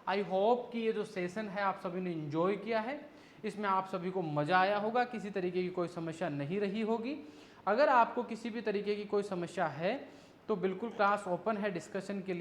आई होप कि ये जो सेशन है आप सभी ने इंजॉय किया है, इसमें आप सभी को मज़ा आया होगा, किसी तरीके की कोई समस्या नहीं रही होगी। अगर आपको किसी भी तरीके की कोई समस्या है तो बिल्कुल क्लास ओपन है डिस्कशन के लिए।